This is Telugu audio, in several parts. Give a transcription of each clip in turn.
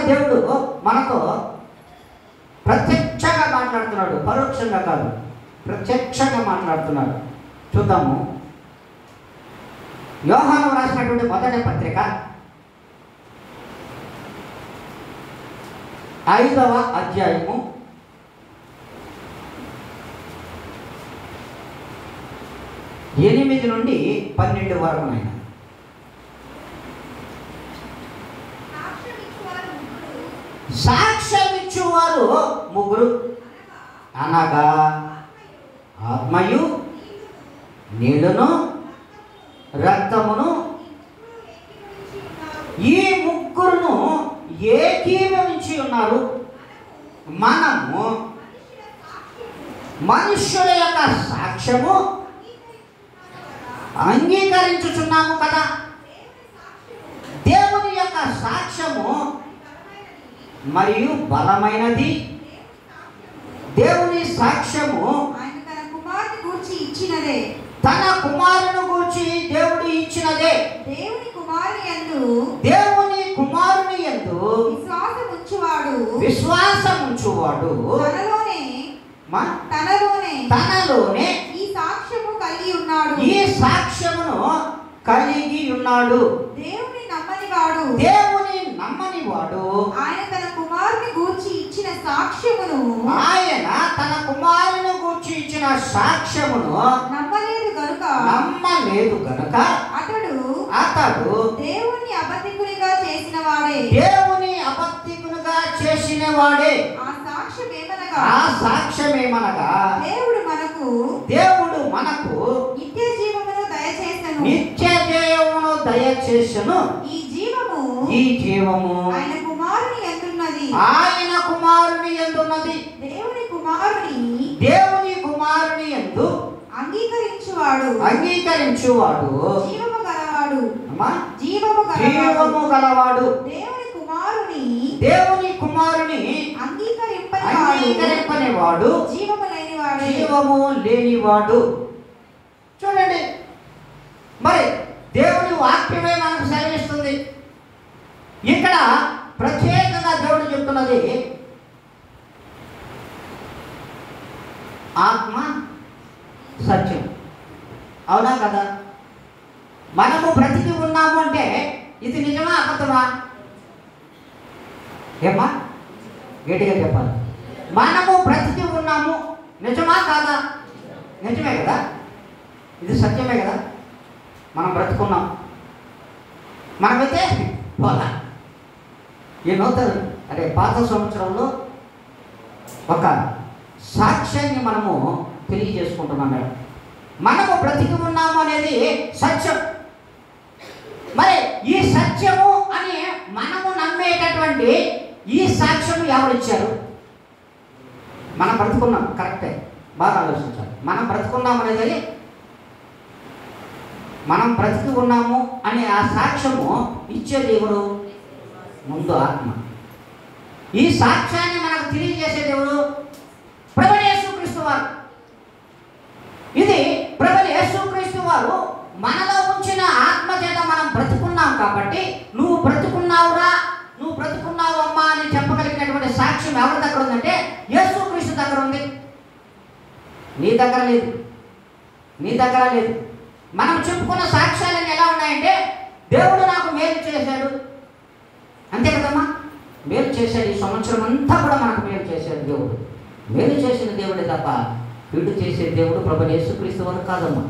దేవుడు మనతో ప్రత్యక్షంగా మాట్లాడుతున్నాడు, పరోక్షంగా కాదు, ప్రత్యక్షంగా మాట్లాడుతున్నాడు. చూద్దాము. యోహాను రాసినటువంటి మొదటి పత్రిక 5వ అధ్యాయము 8 నుండి 12 వరకు. నాయన సాక్ష్యమిచ్చువారు ముగ్గురు, అనగా ఆత్మయు నీళ్లును రక్తమును, ఈ ముగ్గురును ఏకీభవించి ఉన్నారు. మనము మనుష్యుల యొక్క సాక్ష్యము అంగీకరించుచున్నాము కదా. దేవుని యొక్క సాక్ష్యము మరియు బలమైనది. దేవుని సాక్ష్యము ఆయన తన కుమారుని గూర్చి ఇచ్చినదే. తన కుమారుని గూర్చి దేవుడు ఇచ్చినదే. దేవుని కుమారుని యందు విశ్వాసముంచువాడు తనలోనే ఈ సాక్ష్యము కలిగి ఉన్నాడు. ఈ సాక్ష్యమును కలిగి ఉన్నాడు. దేవుని నమ్మనివాడు ఆయన తన కుమారుని గూర్చి ఇచ్చిన సాక్ష్యమును నమ్మలేదు గనుక అతడు దేవుని అబద్ధికునిగా చేసిన వాడే. ఆ సాక్ష్యమేమనగా దేవుడు మనకు నిత్య జీవమును దయచేసెను. ఈ జీవము ఆయన కుమారుని యందున్నది. దేవుని కుమారుని యందు అంగీకరించువాడు జీవము గలవాడు. దేవుని కుమారుని అంగీకరింపనివాడు జీవము లేనివాడు. చూడండి, మరి దేవుని వాక్యమే మనకు సెలవిస్తుంది. ఇక్కడ ప్రత్యేకంగా దేవుడు చెప్తున్నది ఆత్మ సత్యం. అవునా కదా? మనము బ్రతికి ఉన్నాము అంటే ఇది నిజమా అబద్ధమా? ఏమా గట్టిగా చెప్పాలి. మనము బ్రతికి ఉన్నాము నిజమా కాదా? నిజమే కదా, ఇది సత్యమే కదా. మనం బ్రతుకున్నాం, మనమైతే పోలా. ఈ నూతన పాత సంవత్సరంలో ఒక సాక్ష్యాన్ని మనము తెలియజేసుకుంటున్నాం మేడం. మనము బ్రతికి ఉన్నాము అనేది సత్యం. మరి ఈ సత్యము అని మనము నమ్మేటటువంటి ఈ సాక్ష్యం ఎవరిచ్చారు? మనం బ్రతుకున్నాం, కరెక్టే, బాగా ఆలోచించాలి. మనం బ్రతుకున్నాం అనేది, మనం బ్రతికి ఉన్నాము అనే ఆ సాక్ష్యము ఇచ్చేది ఎవరు? ముందు ఆత్మ. ఈ సాక్ష్యాన్ని మనకు తెలియజేసే దేవుడు ప్రభువైన యేసుక్రీస్తు వారు. ఇది ప్రభువైన యేసుక్రీస్తు వారు మనలో ఉంచిన ఆత్మ చేత మనం బ్రతుకున్నాం కాబట్టి, నువ్వు బ్రతుకున్నావురా, నువ్వు బ్రతుకున్నావు అమ్మా అని చెప్పగలిగినటువంటి సాక్ష్యం ఎవరి దగ్గర ఉందంటే యేసుక్రీస్తు దగ్గర ఉంది. నీ దగ్గర లేదు. మనం చెప్పుకున్న సాక్ష్యాలన్నీ ఎలా ఉన్నాయంటే, దేవుడు నాకు మేలు చేశాడు, అంతే కదమ్మా. మేలు చేశాడు, ఈ సంవత్సరం అంతా కూడా మనకు మేలు చేశాడు దేవుడు. మేలు చేసిన దేవుడే తప్ప కీడు చేసే దేవుడు ప్రభువైన యేసుక్రీస్తు వారు కాదమ్మా.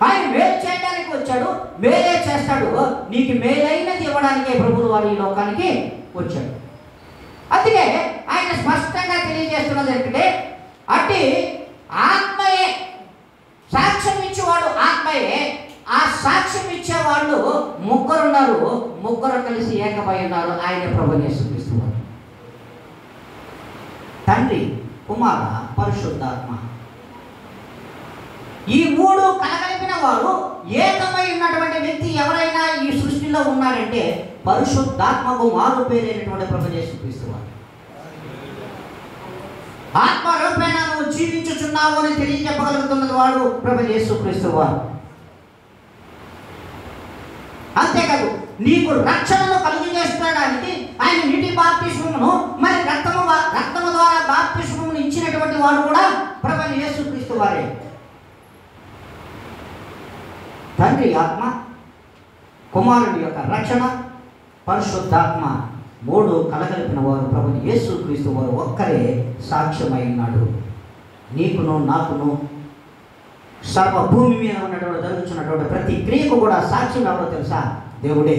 ఆయన మేలు చేయడానికి వచ్చాడు, మేలే చేస్తాడు. నీకు మేలైనది ఇవ్వడానికే ప్రభువు వారు ఈ లోకానికి వచ్చాడు. అందుకే ఆయన స్పష్టంగా తెలియజేస్తున్నది ఏంటంటే, అట్టి ఆత్మయే సాక్ష్యం ఇచ్చేవాడు, ఆత్మయే. ఆ సాక్ష్యం ఇచ్చేవాళ్ళు ముగ్గురున్నారు, ముగ్గురు కలిసి ఏకమై ఉన్నారు. ఆయన ప్రభువైన యేసుక్రీస్తు వారు. తండ్రి, కుమార, పరిశుద్ధాత్మ, ఈ మూడు కలగలిపిన వారు ఏకమై ఉన్నటువంటి వ్యక్తి ఎవరైనా ఈ సృష్టిలో ఉన్నారంటే పరిశుద్ధాత్మకు మారు పేరైనటువంటి ప్రభువైన యేసుక్రీస్తు వారు. ఆత్మ రూపేణ నువ్వు జీవించుచున్నావు అని తెలియజెప్పగలుగుతున్నది వాడు ప్రభువైన యేసుక్రీస్తు వారు. అంతేకాదు, నీకు రక్షణను కలుగజేయడానికి ఆయన వాడు కూడా ప్రభువైన యేసుక్రీస్తు వారే. తండ్రి ఆత్మ, కుమారుని యొక్క రక్షణ, పరిశుద్ధాత్మ మూడు కలగలిపిన వారు ప్రభువైన యేసుక్రీస్తు వారు ఒక్కరే సాక్ష్యమై ఉన్నాడు. నీకును నాకును సర్వ భూమి మీద ఉన్నటువంటి జరుగుతున్నటువంటి ప్రతి క్రియకు కూడా సాక్ష్యం ఎవరో తెలుసా? దేవుడే.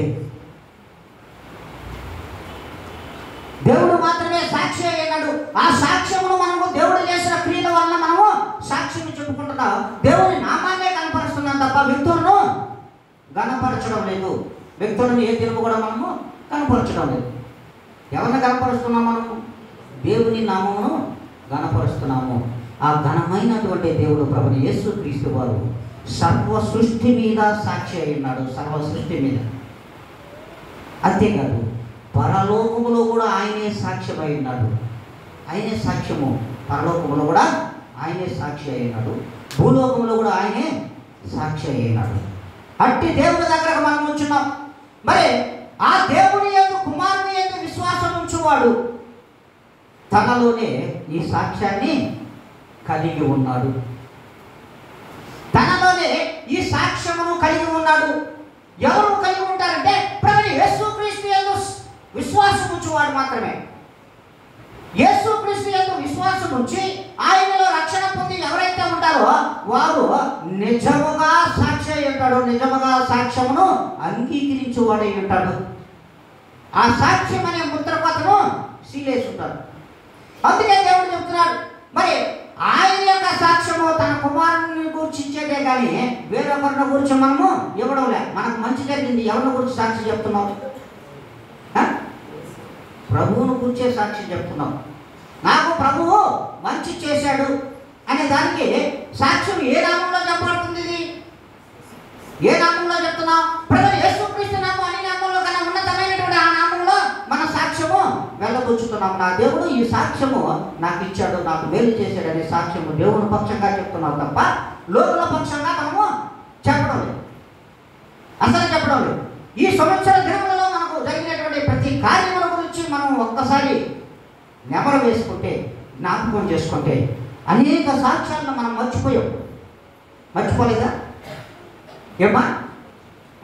దేవుడు మాత్రమే సాక్షి అయినాడు. ఆ సాక్ష్యమును మనము దేవుడు చేసిన క్రియల వల్ల మనము సాక్ష్యం చెప్పుకుంటున్నాం. దేవుడి నామాన్నే కనపరుస్తున్నాం తప్ప వ్యక్తులను గణపరచడం లేదు. వ్యక్తులను ఏ తెలుగు కూడా మనము కనపరచడం లేదు. ఎవరిని కనపరుస్తున్నాం? మనము దేవుని నామమును గణపరుస్తున్నాము. ఆ ఘనమైనటువంటి దేవుడు ప్రభువైన యేసుక్రీస్తు వారు సర్వ సృష్టి మీద సాక్షి అయి ఉన్నాడు. సర్వ సృష్టి మీద. అంతేకాదు పరలోకములో కూడా ఆయనే సాక్ష్యమై ఉన్నాడు. ఆయనే సాక్ష్యము. పరలోకములో కూడా ఆయనే సాక్షి అయి ఉన్నాడు. భూలోకంలో కూడా ఆయనే సాక్షి అయి ఉన్నాడు. అట్టి దేవుని దగ్గరకు మనం ఉంచున్నాం. మరి ఆ దేవుని యందు, కుమారుని యందు విశ్వాసం ఉంచువాడు తనలోనే ఈ సాక్ష్యాన్ని కలిగి ఉన్నాడు. తనలోనే ఈ సాక్ష్యమును కలిగి ఉన్నాడు. ఎవరు కలిగి ఉంటారంటే ప్రభువైన యేసుక్రీస్తు యందు విశ్వాసం ఉంచువాడు మాత్రమే. యేసుక్రీస్తు యందు విశ్వాసం ఉంచి ఆయనలో రక్షణ పొంది ఎవరైతే ఉంటారో వారు నిజముగా సాక్షి అయి ఉంటాడు. నిజముగా సాక్ష్యమును అంగీకరించువాడై ఉంటాడు. ఆ సాక్ష్యం అనే ముద్రపతను సీలేసి ఉంటాడు. అందుకే దేవుడు చెప్తున్నాడు, మరి ఆయన యొక్క సాక్ష్యము తన కుమారుని గురించి ఇచ్చేదే కానీ వేరొకరిని గురించి మనము ఇవ్వడం లే. మనకు మంచి జరిగింది, ఎవరిని గురించి సాక్షి చెప్తున్నాం? ప్రభువును గురించే సాక్షి చెప్తున్నాం. నాకు ప్రభువు మంచి చేశాడు అనే దానికి సాక్ష్యం ఏ నామంలో చెప్పబడుతుంది? ఇది ఏ నామంలో చెప్తున్నాం? ప్రభువైన యేసుక్రీస్తు నామం అనే నామంలో కన్నా ఉన్నతమైనటువంటి ఆ నామంలో మన సాక్ష్యము వెళ్ళబుచ్చుతున్నాం. నా దేవుడు ఈ సాక్ష్యము నాకు ఇచ్చాడు, నాకు మేలు చేశాడు అనే సాక్ష్యము దేవుని పక్షంగా చెప్తున్నాం తప్ప లోకుల పక్షంగా మనము చెప్పడం లేదు. అసలు చెప్పడం లేదు. ఈ సంవత్సర దినములలో మనకు జరిగినటువంటి ప్రతి కార్యముల గురించి మనం ఒక్కసారి నెమరు వేసుకుంటే, జ్ఞాపకం చేసుకుంటే అనేక సాక్ష్యాలను మనం మర్చిపోయాం. మర్చిపోలేదా? ఏమా?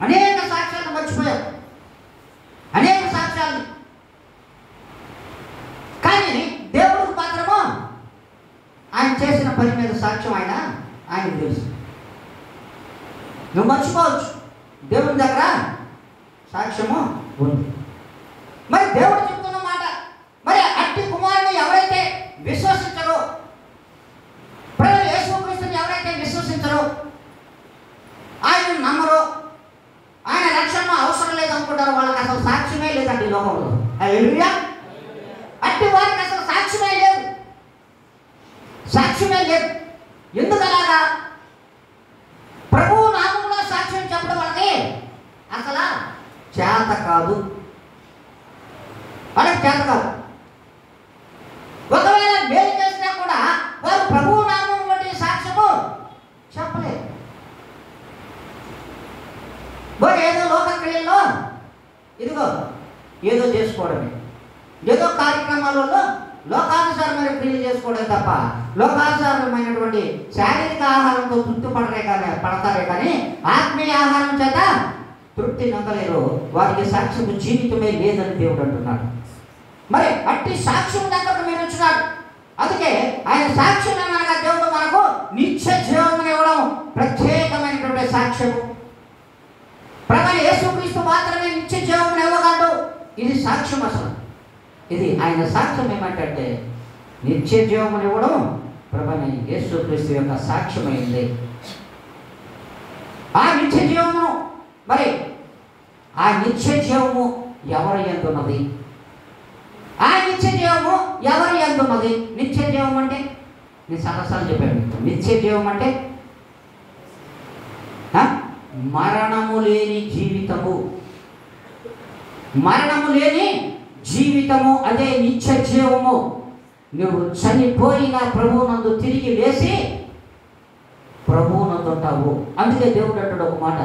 అనేక సాక్ష్యాలను మర్చిపోయాం. అనేక సాక్ష్యాలు. కానీ దేవుడికి మాత్రము ఆయన చేసిన పని మీద సాక్ష్యం ఆయనకు తెలుసు. నువ్వు మర్చిపోవచ్చు, దేవుని దగ్గర సాక్ష్యము ఉంది. మరి దేవుడు చెప్తున్న మాట, మరి అట్టి కుమారుని ఎవరైతే విశ్వసించరో, ప్రభువైన యేసుక్రీస్తుని ఎవరైతే విశ్వసించరో, ఆయన నమ్మరో, ఆయన రక్షణ అవసరం లేదనుకుంటారో వాళ్ళకి అసలు సాక్ష్యమే లేదండి ఈ లోకంలో. హల్లెలూయా. అట్టి వారికి అసలు సాక్ష్యమే లేదు. సాక్ష్యమే లేదు. ఎందుకు అలాగా? ప్రభువు నామంలో సాక్ష్యం చెప్పడం వాళ్ళకి అసలు చేత కాదు. వాళ్ళకి చేత కాదు. ఒకవేళ మేలు చేసినా కూడా వారు ప్రభువు నామం వంటి సాక్ష్యము చెప్పలేదు. మరి ఏదో లోక క్రియల్లో ఇదిగో ఏదో చేసుకోవడమే, ఏదో కార్యక్రమాలలో లోకానుసారమైన క్రియలు చేసుకోవడం తప్ప లోకానుసారమైనటువంటి శారీరక ఆహారంతో తృప్తి పడతారే కానీ ఆత్మీయ ఆహారం చేత తృప్తి నొందలేరు. వారికి సాక్ష్యము జీవితమే లేదని దేవుడు అంటున్నాడు. మరి అట్టి సాక్ష్యం దగ్గరకు మీరు వచ్చినాడు. అందుకే ఆయన సాక్ష్యం అనగా దేవుడు మనకు నిత్య జీవం ఇవ్వడం ప్రత్యేకమైనటువంటి సాక్ష్యము. ప్రభువైన యేసుక్రీస్తు మాత్రమే నిత్య జీవం ఇవ్వగలడు. ఇది సాక్ష్యం. అసలు ఇది ఆయన సాక్ష్యం ఏమంటే నిత్య జీవం ఇవ్వడం ప్రభువైన యేసుక్రీస్తు యొక్క సాక్ష్యమైంది. ఆ నిత్య జీవమును, మరి ఆ నిత్య జీవము ఎవరి యందున్నది? ఆ నిత్య జీవము ఎవరి యందున్నది? నిత్య జీవం అంటే నేను చాలాసార్లు చెప్పాను. నిత్య జీవం అంటే మరణము లేని జీవితము. మరణము లేని జీవితము అదే నిత్య జీవము. నువ్వు చనిపోయిన ప్రభువునందు తిరిగి లేచి ప్రభువునందు ఉంటావు. అందుకే దేవుడు అంటాడు ఒక మాట,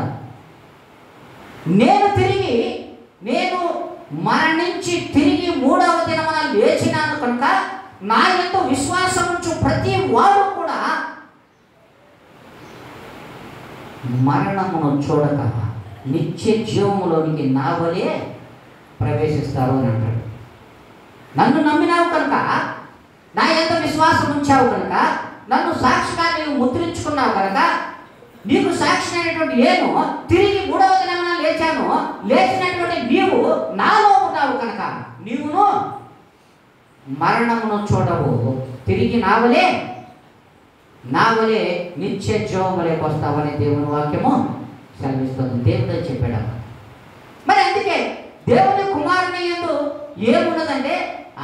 నేను మరణించి తిరిగి మూడవ దినమున లేచినాను కనుక నా యందు విశ్వాసం ఉంచు ప్రతి వాడు కూడా మరణమును చూడక నిత్య జీవములోనికి నా వలే ప్రవేశిస్తారు అని అంటాడు. నన్ను నమ్మినావు కనుక, నా యందు విశ్వాసం ఉంచావు కనుక, నన్ను సాక్షిగా నీవు ముద్రించుకున్నావు కనుక, నీకు సాక్షి అయినటువంటి నేను తిరిగి 3వ దినమున లేచాను. లేచినటువంటి నీవు నాలో ఉన్నావు కనుక నీవును మరణమును చూడవు, తిరిగి నా వలే నిత్య జీవములోకి వస్తావని దేవుని వాక్యము సెలవిస్తుంది. దేవుడే చెప్పాడు. మరి అందుకే దేవుని కుమారుని యందు ఏమున్నదంటే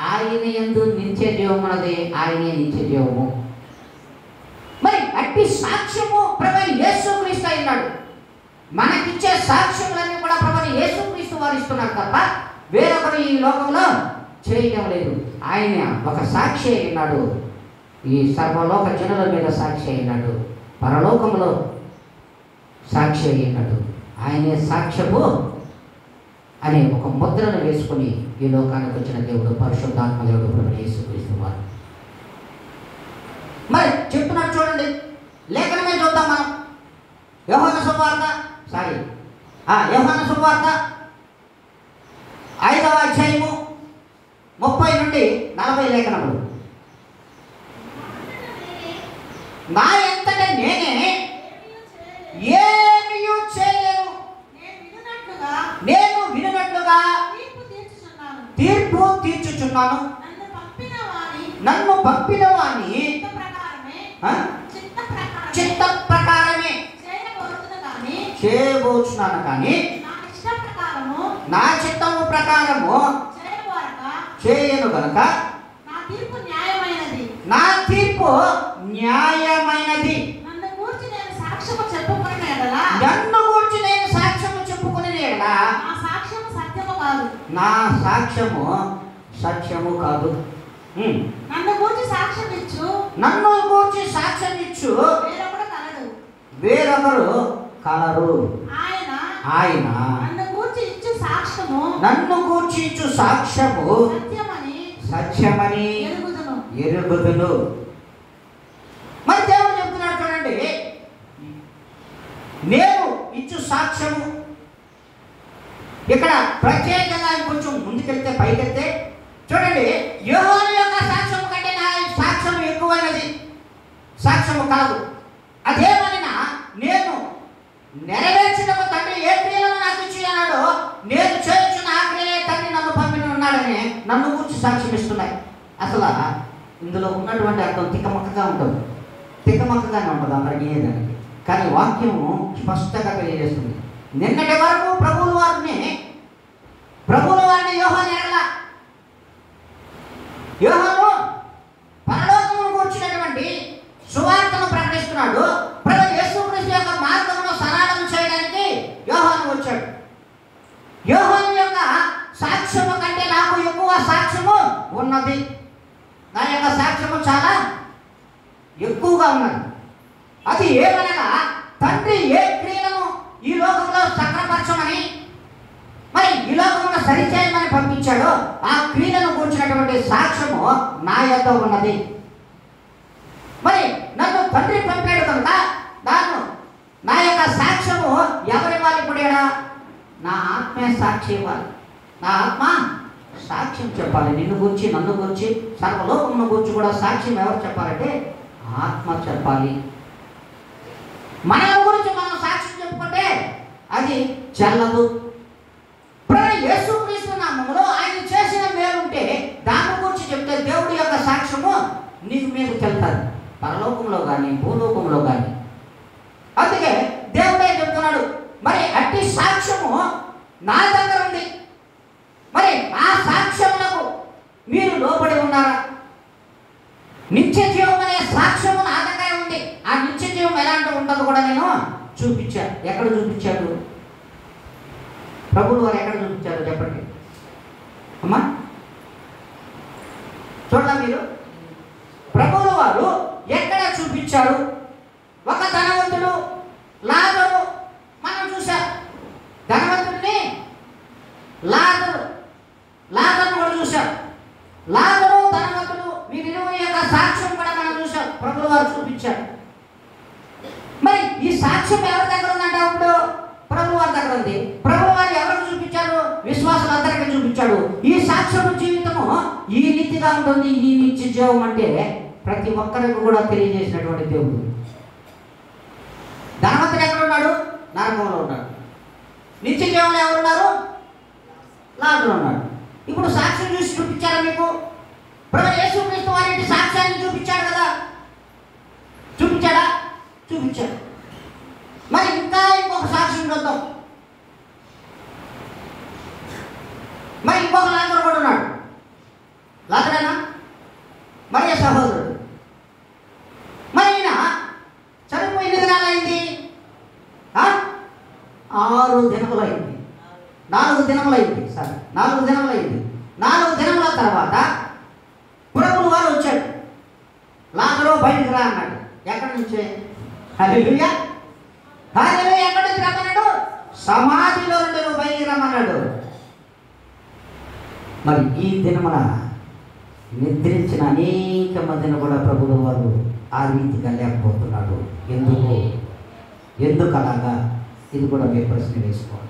ఆయన యందు నిత్య జీవం ఉన్నది, ఆయనే నిత్య జీవము. మరి అట్టి సాక్ష్యము ప్రభువైన యేసుక్రీస్తు అయినాడు. మనకిచ్చే సాక్ష్యములన్నీ కూడా ప్రభువైన యేసుక్రీస్తు వారు ఇస్తున్నారు తప్ప వేరొకరు ఈ లోకంలో చేయడం లేదు. ఆయన ఒక సాక్షి అయినాడు, ఈ సర్వలోక జనుల మీద సాక్షి అయినాడు, పరలోకంలో సాక్షి అయినాడు. ఆయనే సాక్ష్యము అనే ఒక ముద్రను వేసుకుని ఈ లోకానికి వచ్చిన దేవుడు పరిశుద్ధాత్మ దేవుడు ప్రభువైన యేసుక్రీస్తు వారు. మరి చెప్తున్నాడు చూడండి, లేఖనమే చూద్దాం మనం. యోహాను సువార్త 5వ అధ్యాయము 30 నుండి 40 లేఖనములు. నా ఎంతట నేనే ఏమీ చేయలేను, నేను వినున్నట్లుగా తీర్పు తీర్చుచున్నాను. నన్ను పంపిన వాని చిత్త ప్రకారమే చేయబోచున్నాను, కానీ నా చిత్తము ప్రకారము చేయను కనుక నా తీర్పు న్యాయమైనది. నన్ను గూర్చి నేను సాక్ష్యము చెప్పుకునే ఎడల నా సాక్ష్యము సత్యము కాదు. నన్ను గూర్చి సాక్ష్యం ఇచ్చు వేరొకరు కలరు. ఆయన నన్ను గూర్చి ఇచ్చు సాక్ష్యము సత్యమని ఎరుగుదును. మరి దేవుడు చెప్తున్నాడు చూడండి, నేను ఇచ్చు సాక్ష్యము. ఇక్కడ ప్రత్యేకంగా కొంచెం ముందుకెళ్తే పైకెళ్తే చూడండి, యోహాను యొక్క సాక్ష్యం కంటే నా సాక్ష్యం ఎక్కువైనది, సాక్ష్యము కాదు. అదేమనినా నేను నెరవేర్చినకు తండ్రి ఏ క్రియలను నాకు ఇచ్చి అన్నాడో నేను చేర్చిన ఆ క్రియే తండ్రి నన్ను పంపిన ఉన్నాడని నన్ను గురించి సాక్ష్యం ఇస్తున్నాయి. అసలు ఇందులో ఉన్నటువంటి అర్థం తిక్కమక్కగా ఉంటుంది, తిక్కమక్కగానే ఉంటుంది అందరికి ఏదానికి. కానీ వాక్యము స్పష్టంగా తెలియజేస్తుంది. నిన్నటి వరకు ప్రభువుల వారిని యోహాను ఎరగల. యోహాను పరలోకమును కూర్చున్నటువంటి సువార్తను ప్రకటిస్తున్నాడు. ప్రభువైన యేసుక్రీస్తు యొక్క మార్గమును సరళం చేయడానికి యోహాను వచ్చాడు. యోహాను యొక్క సాక్ష్యము కంటే నాకు ఎక్కువ సాక్ష్యము ఉన్నది. నా యొక్క సాక్ష్యము చాలా ఎక్కువగా ఉన్నది. అది ఏమనగా తండ్రి ఏ క్రియలను ఈ లోకంలో సక్రపరచమని, మరి ఈ లోకంలో సరిచేయమని పంపించాడో ఆ క్రియలను కూర్చున్నటువంటి సాక్ష్యము నా యొద్ద ఉన్నది. మరి నన్ను తండ్రి పంపాడు కనుక నా యొక్క సాక్ష్యము ఎవరివ్వాలి? ఇప్పుడు నా ఆత్మే సాక్షి ఇవ్వాలి. నా ఆత్మ సాక్ష్యం చెప్పాలి. నిన్ను గురించి, నన్ను గురించి, సర్వలోకమును గురించి కూడా సాక్ష్యం ఎవరు చెప్పాలంటే ఆత్మ చెప్పాలి. మన గురించి మనం సాక్ష్యం చెప్పుకుంటే అది చెల్లదు. యేసుక్రీస్తు నామములో ఆయన చేసిన మేలుంటే దాని గురించి చెప్తే దేవుడి యొక్క సాక్ష్యము నీకు మీకు చెల్తారు, పరలోకంలో కానీ భూలోకంలో కానీ. అందుకే దేవుడే చెప్తున్నాడు, మరి అట్టి సాక్ష్యము నా దగ్గర ఉంది. మరి ఆ సాక్ష్యములకు మీరు లోబడి ఉన్నారా? నిత్య జీవం అనే సాక్ష్యము నా దగ్గర ఉంది. ఆ నిత్య జీవం ఎలాంటి ఉంటుందో కూడా నేను చూపించాను. ఎక్కడ చూపించాడు ప్రభువులు వారు? ఎక్కడ చూపించారు చెప్పండి అమ్మా, చూడండి మీరు. ప్రభువులు వారు ఎక్కడ చూపించారు? ఒక ధనవంతుడు, లాజరు మనం చూసాం. ధనవంతుడిని, లాజరును కూడా చూసాం. లాజరు, ధనవంతుడు వీరిరువురి యొక్క సాక్ష్యం కూడా మనం చూసాం. సాక్ష్యం ఎవరి దగ్గర ఉందంటే అప్పుడు ప్రభు వారి దగ్గర ఉంది. ప్రభు వారు ఎవరికి చూపించాడు? విశ్వాసులందరికీ చూపించాడు. ఈ సాక్ష్యం జీవితము ఈ రీతిగా ఉంటుంది. ఈ నిత్య జీవం అంటే ప్రతి ఒక్కరికి కూడా తెలియజేసినటువంటి దేవుడు. ధనవంతుడు ఎక్కడ ఉన్నాడు? నరకంలో ఉన్నాడు. నిత్య జీవంలో ఎవరున్నారు? లాజరు ఉన్నాడు. ఇప్పుడు సాక్ష్యం చూసి చూపించారా మీకు? ప్రభు యేసుక్రీస్తు వారి సాక్ష్యాన్ని చూపించాడు కదా. చూపించాడా? చూపించాడు. మరి ఇంకా ఇంకొక సాక్ష్యం చూద్దాం. మరి ఇంకొక లాజరు కూడా ఉన్నాడు. లాజరేనా? మరి సహోదరుడు. మరి ఈయన చనిపోయి ఎన్ని దినాలు అయింది? 6 దినములు అయింది. 4 దినములు అయింది. సరే, 4 దినములు అయింది. 4 దినముల తర్వాత ప్రభువు వారు వచ్చాడు. లాజరు బయటికి రా అన్నాడు. ఎక్కడి నుంచే? హల్లెలూయా, హల్లెలూయా. ఎక్కడి నుంచి రమ్మన్నాడు? సమాధిలో నుండి నువ్వు బయటికి రమ్మన్నాడు. మరి ఈ దినమున నిద్రించిన అనేక మందిని కూడా ప్రభువు వారు ఆ రీతిగా లేకపోతున్నాడు. ఎందుకు అలాగా? ఇది కూడా మీరు ప్రశ్న వేసుకోవాలి.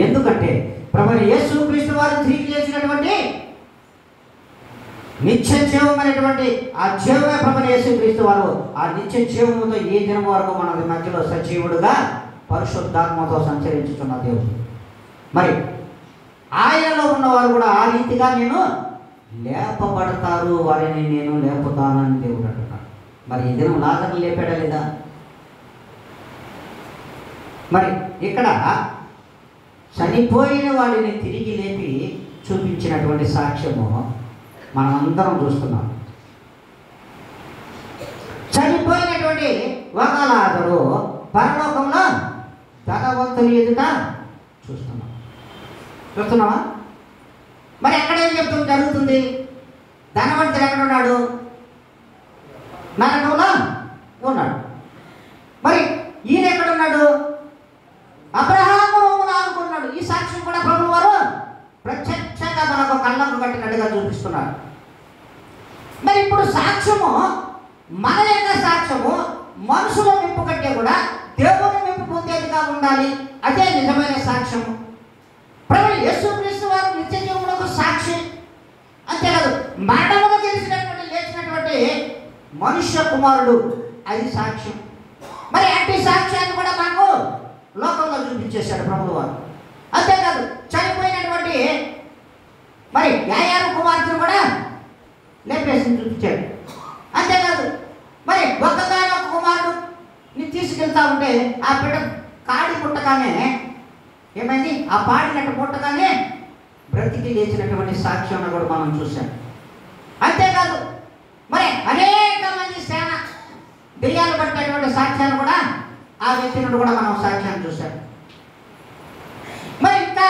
ఎందుకంటే ప్రభువు యేసుక్రీస్తు వారు తిరిగి చేసినటువంటి నిత్య జీవం అనేటువంటి ఆ జీవమే ప్రభువు యేసుక్రీస్తు వారు. ఆ నిత్య జీవముతో ఈ దినం వరకు మన మధ్యలో సజీవుడుగా పరిశుద్ధాత్మతో సంచరించుతున్న దేవుడు. మరి ఆయనలో ఉన్నవారు కూడా ఆ రీతిగా నేను లేపబడతారు, వారిని నేను లేపుతానని దేవుడు అంటున్నాడు. మరి ఈ దినం లాజరుని లేపాడా లేదా? మరి ఇక్కడ చనిపోయిన వాడిని తిరిగి లేపి చూపించినటువంటి సాక్ష్యము మనం అందరం చూస్తున్నాం. చనిపోయినటువంటి ఒక లాజరు పరలోకంలో ధనవంతుని ఎదుట చూస్తున్నావా? మరి ఎక్కడేం చెప్తుంది జరుగుతుంది? ధనవంతుడు ఎక్కడ ఉన్నాడు? నరకంలో ఉన్నాడు. మరి ఈయన ఎక్కడ ఉన్నాడు? అబ్రహాము రోమును ఆనుకున్నాడు. ఈ సాక్ష్యం కూడా ప్రభువు వారు ప్రత్యక్షంగా మనకు కళ్ళకు కట్టినట్టుగా చూపిస్తున్నారు. మరి ఇప్పుడు సాక్ష్యము, మన యొక్క సాక్ష్యము మనుషుల మెప్పు కంటే కూడా దేవుని మెప్పు పొందేదిగా ఉండాలి. అదే నిజమైన సాక్ష్యము. ప్రభువు యేసుక్రీస్తు వారు నిత్య జీవములకు సాక్షి. అంతేకాదు, మరణమును గెలిచినటువంటి లేచినటువంటి మనుష్య కుమారుడు, అది సాక్ష్యం. మరి అట్టి సాక్ష్యాన్ని కూడా మనకు లోకంలో చూపించేశాడు ప్రభువు వారు. అంతేకాదు, చనిపోయినటువంటి మరి యాయారు కుమార్తెను కూడా లేపేసి చూపించాడు. అంతేకాదు, మరి ఒక్కగానొక్క కుమారుడుని తీసుకెళ్తా ఉంటే ఆ బిడ్డ కాడి పుట్టగానే ఏమైంది? ఆ పాడినట్టు పుట్టగానే బ్రతికి లేచినటువంటి సాక్ష్యం కూడా మనం చూసాం. అంతేకాదు, మరి అనేక మంది సేన దెయ్యాలు పట్టినటువంటి సాక్ష్యాన్ని కూడా ఆ వ్యక్తి నుండి కూడా మనం సాక్ష్యాన్ని చూసాం. మరి ఇంకా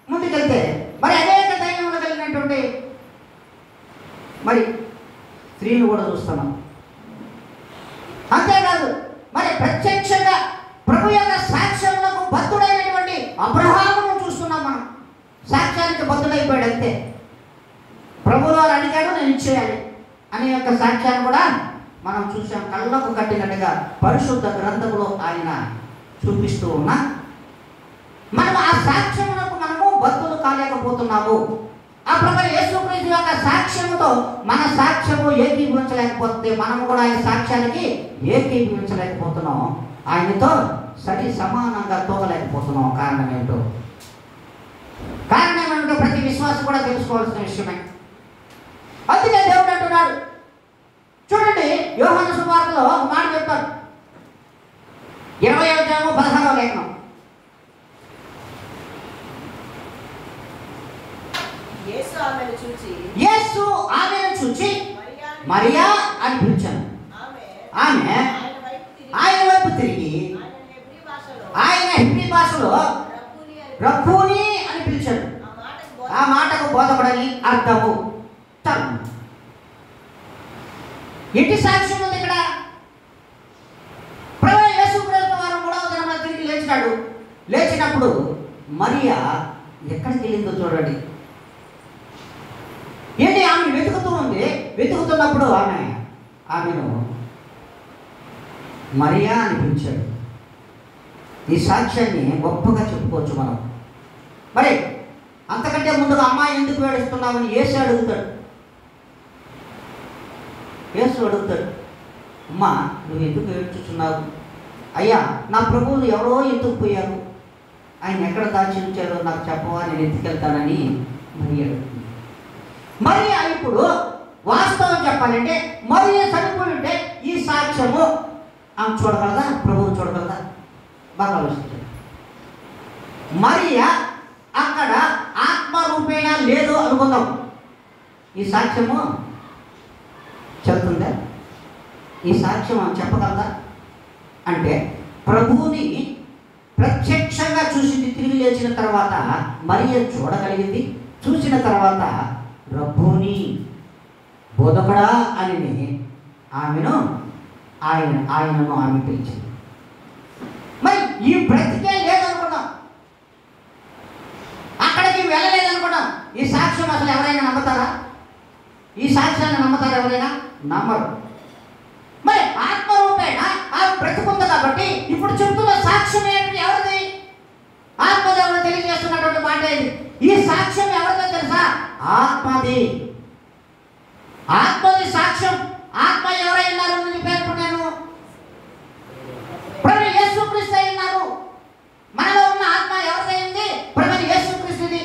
ముందుకెళ్తే మరి అనేక దైవములు కలిగినటువంటి మరి స్త్రీలు కూడా చూస్తున్నాం. అంతేకాదు, మరి ప్రత్యక్షంగా ప్రభు యొక్క సాక్ష్యములకు బద్ధుడైనటువంటి అబ్రహామును చూస్తున్నాం మనం. సాక్ష్యానికి బద్ధుడైపోయాడు. అంతే, ప్రభువు వారు అడిగాడు, నేను ఇచ్చేయాలి అనే యొక్క సాక్ష్యాన్ని కూడా మనం చూసాం. కళ్ళకు కట్టినట్టుగా పరిశుద్ధ గ్రంథములో ఆయన చూపిస్తూ ఉన్నా మనం ఆ సాక్ష్యములకు మనము బద్ధులు కాలేకపోతున్నాము. ఆ ప్రభు యేసుక్రీస్తు యొక్క సాక్ష్యముతో మన సాక్ష్యము ఏకీభవించలేకపోతే మనము కూడా ఆయన సాక్ష్యానికి ఏకీభవించలేకపోతున్నాం. ఆయనతో సరి సమానంగా తోగలేకపోతున్నాం. కారణం ఏమిటో ప్రతి విశ్వాసం కూడా తెలుసుకోవాల్సిన విషయమే. అందుకే దేవుడు అంటున్నాడు, చూడండి, యోహాను సువార్తలో ఒక మాట చెప్తాడు. 20వ అధ్యాయము 16వ లేఖనం. యేసు ఆమెను చూచి మరియా అని పిలిచాను. ఆమె ఆయన వైపు తిరిగి ఆయన హెబ్రీ భాషలో రబ్బూని అని పిలిచాడు. ఆ మాటకు బోధపడని అర్థము. ఎట్టి సాక్ష్యం ఉంది ఇక్కడ? ప్రభువు యేసుక్రీస్తు వారు 3వ దినమున తిరిగి లేచినాడు. లేచినప్పుడు మరియా ఎక్కడికి వెళ్ళిందో చూడండి. ఏంటి? ఆమెను వెతుకుతూ ఉంది. వెతుకుతున్నప్పుడు ఆమెను మరియా అని పిలిచాడు. ఈ సాక్ష్యాన్ని గొప్పగా చెప్పుకోవచ్చు మనం. మరి అంతకంటే ముందుగా అమ్మాయి ఎందుకు ఏడుస్తున్నామని యేసు అడుగుతాడు. యేసు అడుగుతాడు, అమ్మా నువ్వు ఎందుకు ఏడ్చుచున్నావు? అయ్యా నా ప్రభువులు ఎవరో ఎత్తుకుపోయారు, ఆయన ఎక్కడ దాచి ఉంచారో నాకు చెప్పవా, నేను ఎత్తుకెళ్తానని మరి అడుగుతుంది. మరి ఇప్పుడు వాస్తవం చెప్పాలంటే మరి చనిపోయి ఉంటే ఈ సాక్ష్యము ఆమె చూడగలదా? ప్రభువు చూడగలదా? బాగా ఆలోచించాడు. మరియా అక్కడ ఆత్మరూపేణ లేదు అనుకుందాం, ఈ సాక్ష్యము చెప్తుందా? ఈ సాక్ష్యం ఆమె చెప్పగలదా? అంటే ప్రభువుని ప్రత్యక్షంగా చూసింది, తిరిగి లేచిన తర్వాత మరియ చూడగలిగింది. చూసిన తర్వాత రబ్బూని బోధకుడా అని ఆయనను ఆమె పిలిచింది. మరి ఈ బ్రతికే లేదనుకున్నాం, అక్కడికి వెళ్ళలేదనుకున్నాం. ఈ సాక్ష్యం అసలు ఎవరైనా నమ్ముతారా? ఈ సాక్ష్యాన్ని నమ్ముతారా? ఎవరైనా నమ్మరు. మరి ఆత్మరూపేణ ఆమె బ్రతుకుంది కాబట్టి ఇప్పుడు చెప్తున్న సాక్ష్యం ఏంటి? ఎవరిది? ఆత్మదేవుడు తెలియజేస్తున్నటువంటి మాట ఇది. ఈ సాక్ష్యం ఎవరిదో తెలుసా? ఆత్మది. ఆత్మది సాక్ష్యం. ఆత్మ ఎవరై ఉన్నారు? పేర్కొన్నాను, ప్రభు యేసుక్రీస్తు అయి ఉన్నారు. మనలో ఉన్న ఆత్మ ఎవరిదైంది? ప్రభు యేసుక్రీస్తుది.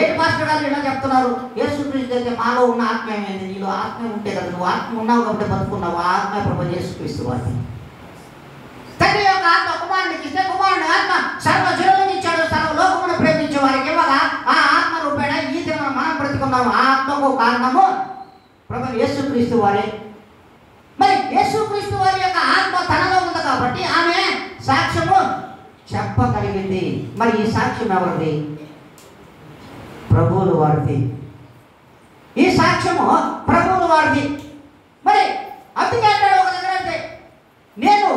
ఏంటి పాస్టర్ గారు ఇలా చెప్తున్నారు? యేసుక్రీస్తు అయితే మాలో ఉన్న ఆత్మ ఏమైంది? నీలో ఆత్మ ఉంటే కదా, నువ్వు ఆత్మ ఉన్నావు కాబట్టి బతుకున్నావు. ఆ ఆత్మ ప్రభు యేసుక్రీస్తు వారి తండ్రి యొక్క ఆత్మ కుమారునికి ఇస్తే కుమారుని ఆత్మ సర్వజనులకు ఇచ్చాడు. సర్వలోకమును ప్రేమించే వారికి ఇవ్వగా ఆ ఆత్మ రూపేణ ఈ దిన మనం బ్రతుకున్నాము. ఆ ఆత్మకు కారణము ప్రభు యేసుక్రీస్తు వారే. మరి యేసుక్రీస్తు వారి యొక్క ఆత్మ తనలో ఉంది కాబట్టి ఆమె సాక్ష్యము చెప్పగలిగింది. మరి ఈ సాక్ష్యం ఎవరిది? ప్రభువుల వారిది. ఈ సాక్ష్యము ప్రభువుల వారిది. మరి అందుకే అంటాడు ఒక దగ్గర అయితే, నేను